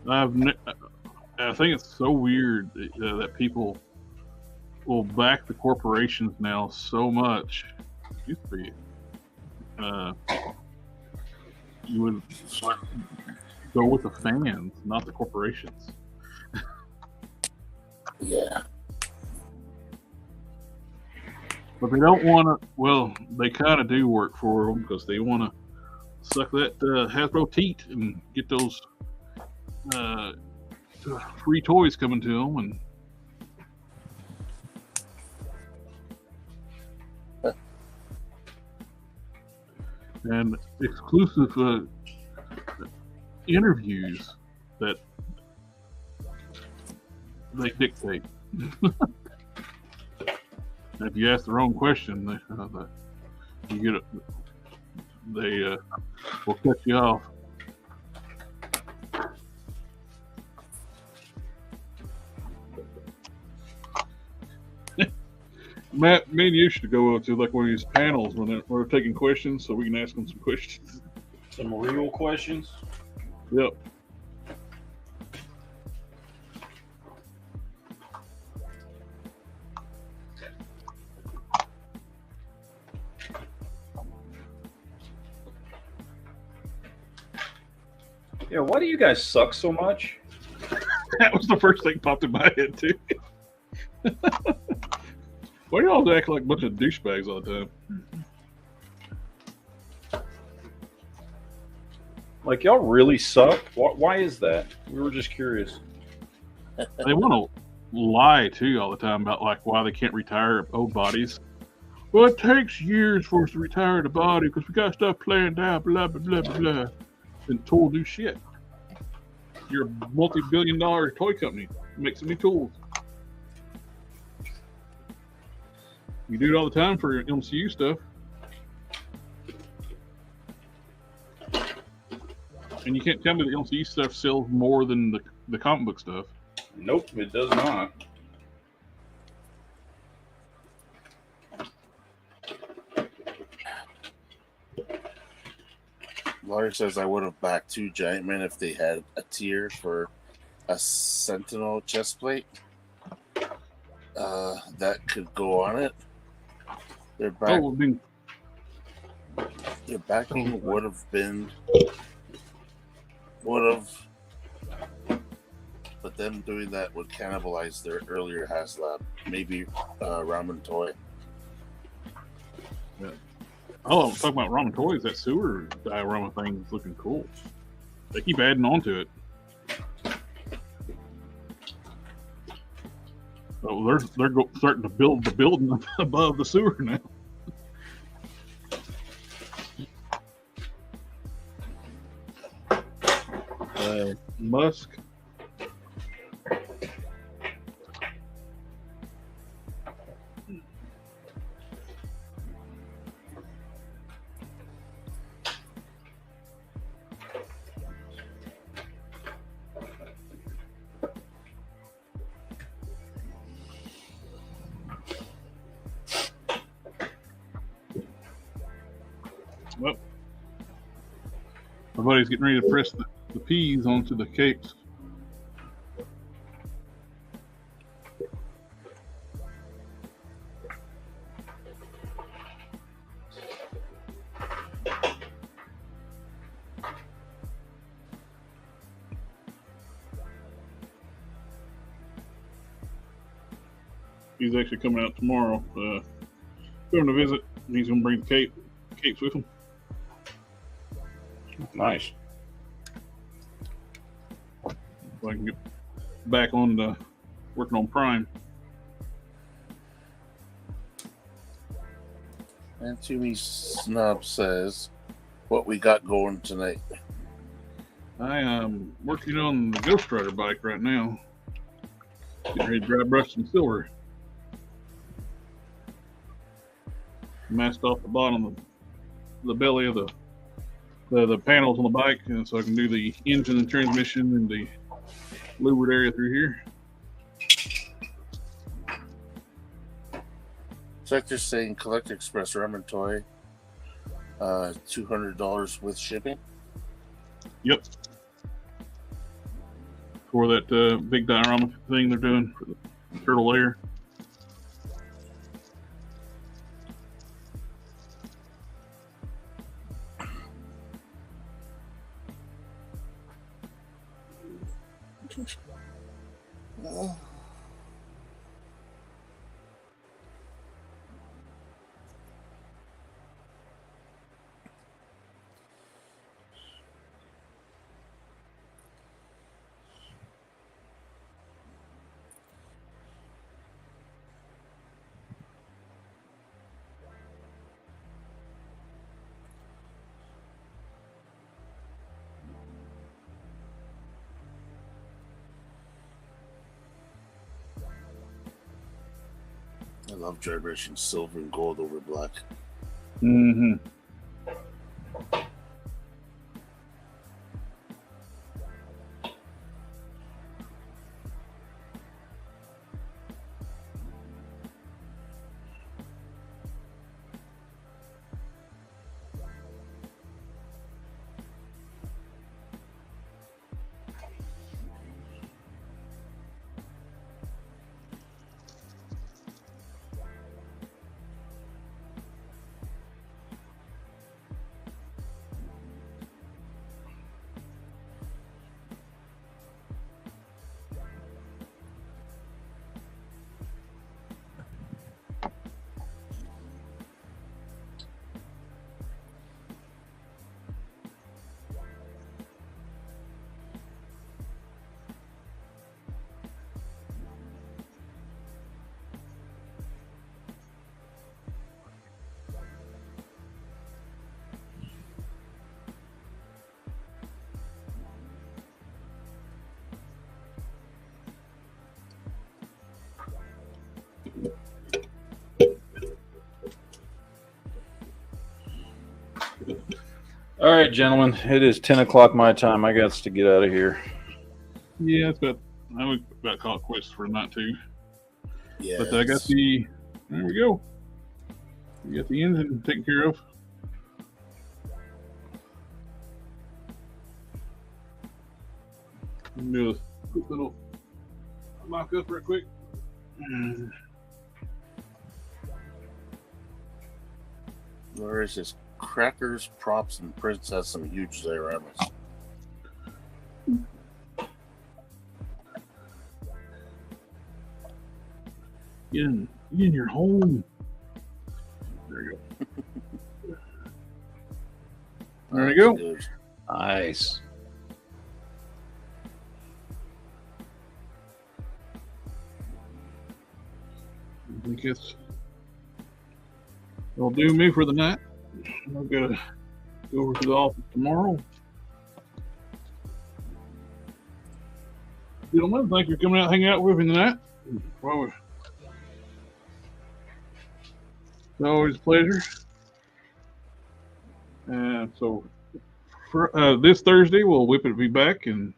I think it's so weird that people will back the corporations now so much. It used to be you would go with the fans, not the corporations. Yeah. But they don't want to. Well, they kind of do work for them because they want to suck that Hasbro teat and get those free toys coming to them, and exclusive interviews that they dictate. And if you ask the wrong question, you get they will cut you off. Matt, me and you should go to like one of these panels when we're taking questions, so we can ask them some questions. Some real questions. Yep. Yeah, why do you guys suck so much? That was the first thing popped in my head too. Why do y'all act like a bunch of douchebags all the time? Like, y'all really suck? Why is that? We were just curious. They want to lie too all the time about like why they can't retire old bodies. Well, it takes years for us to retire the body because we got stuff planned out, blah, blah, blah, blah, blah. And tool do shit. You're a multi-billion-dollar toy company. Make so many tools. You do it all the time for MCU stuff. And you can't tell me the MCU stuff sells more than the comic book stuff. Nope, it does not. Lawyer says I would have backed 2 Giant Men if they had a tier for a Sentinel chest plate that could go on it. Their backing would have been but them doing that would cannibalize their earlier HasLab, maybe Ramen Toy. Yeah. Oh, I'm talking about ramen toys. That sewer diorama thing is looking cool. They keep adding on to it. Oh, they're starting to build the building above the sewer now. Musk. Well, my buddy's getting ready to press the peas onto the cakes. He's actually coming out tomorrow, going to visit, and he's going to bring the capes with him. Nice. So I can get back on the working on Prime. And Timmy Snob says, what we got going tonight? I am working on the Ghost Rider bike right now. Getting ready to dry brush some silver. Masked off the bottom of the belly of the panels on the bike, and so I can do the engine and transmission and the louvered area through here. Sector's saying Collector Express Ramen Toy, $200 with shipping. Yep. For that big diorama thing they're doing for the turtle layer. I love dry brushing silver and gold over black. Mm-hmm. All right, gentlemen, it is 10 o'clock my time. I got to get out of here. Yeah, I would about call it quits for not to. Yeah. But I got there we go. We got the engine taken care of. Do a quick little mock up real quick. Where is this? Crackers, Props, and Prince has some huge dioramas. in your home. There you go. There you go. Good. Nice. I think it'll do me for the night. I've got to go over to the office tomorrow. Gentlemen, thank you for coming out and hanging out with me tonight. Well, it's always a pleasure. And so, for this Thursday, we'll WIP It be back, and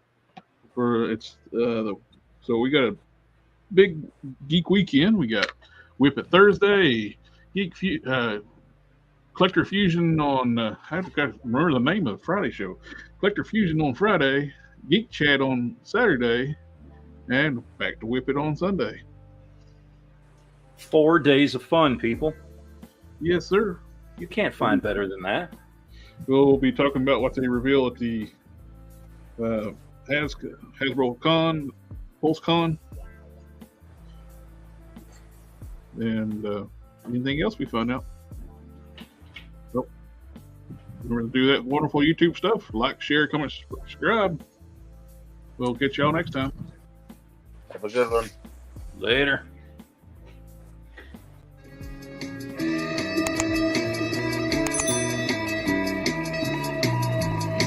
so we got a big geek weekend. We got WIP It Thursday, Collector Fusion on I have to remember the name of the Friday show. Collector Fusion on Friday, Geek Chat on Saturday, and back to WIP It on Sunday. 4 days of fun, people. Yes, sir. You can't find better than that. We'll be talking about what they reveal at the Hasbro Con, Pulse Con, and anything else we find out. So, remember to do that wonderful YouTube stuff. Like, share, comment, subscribe. We'll get y'all next time. Have a good one. Later.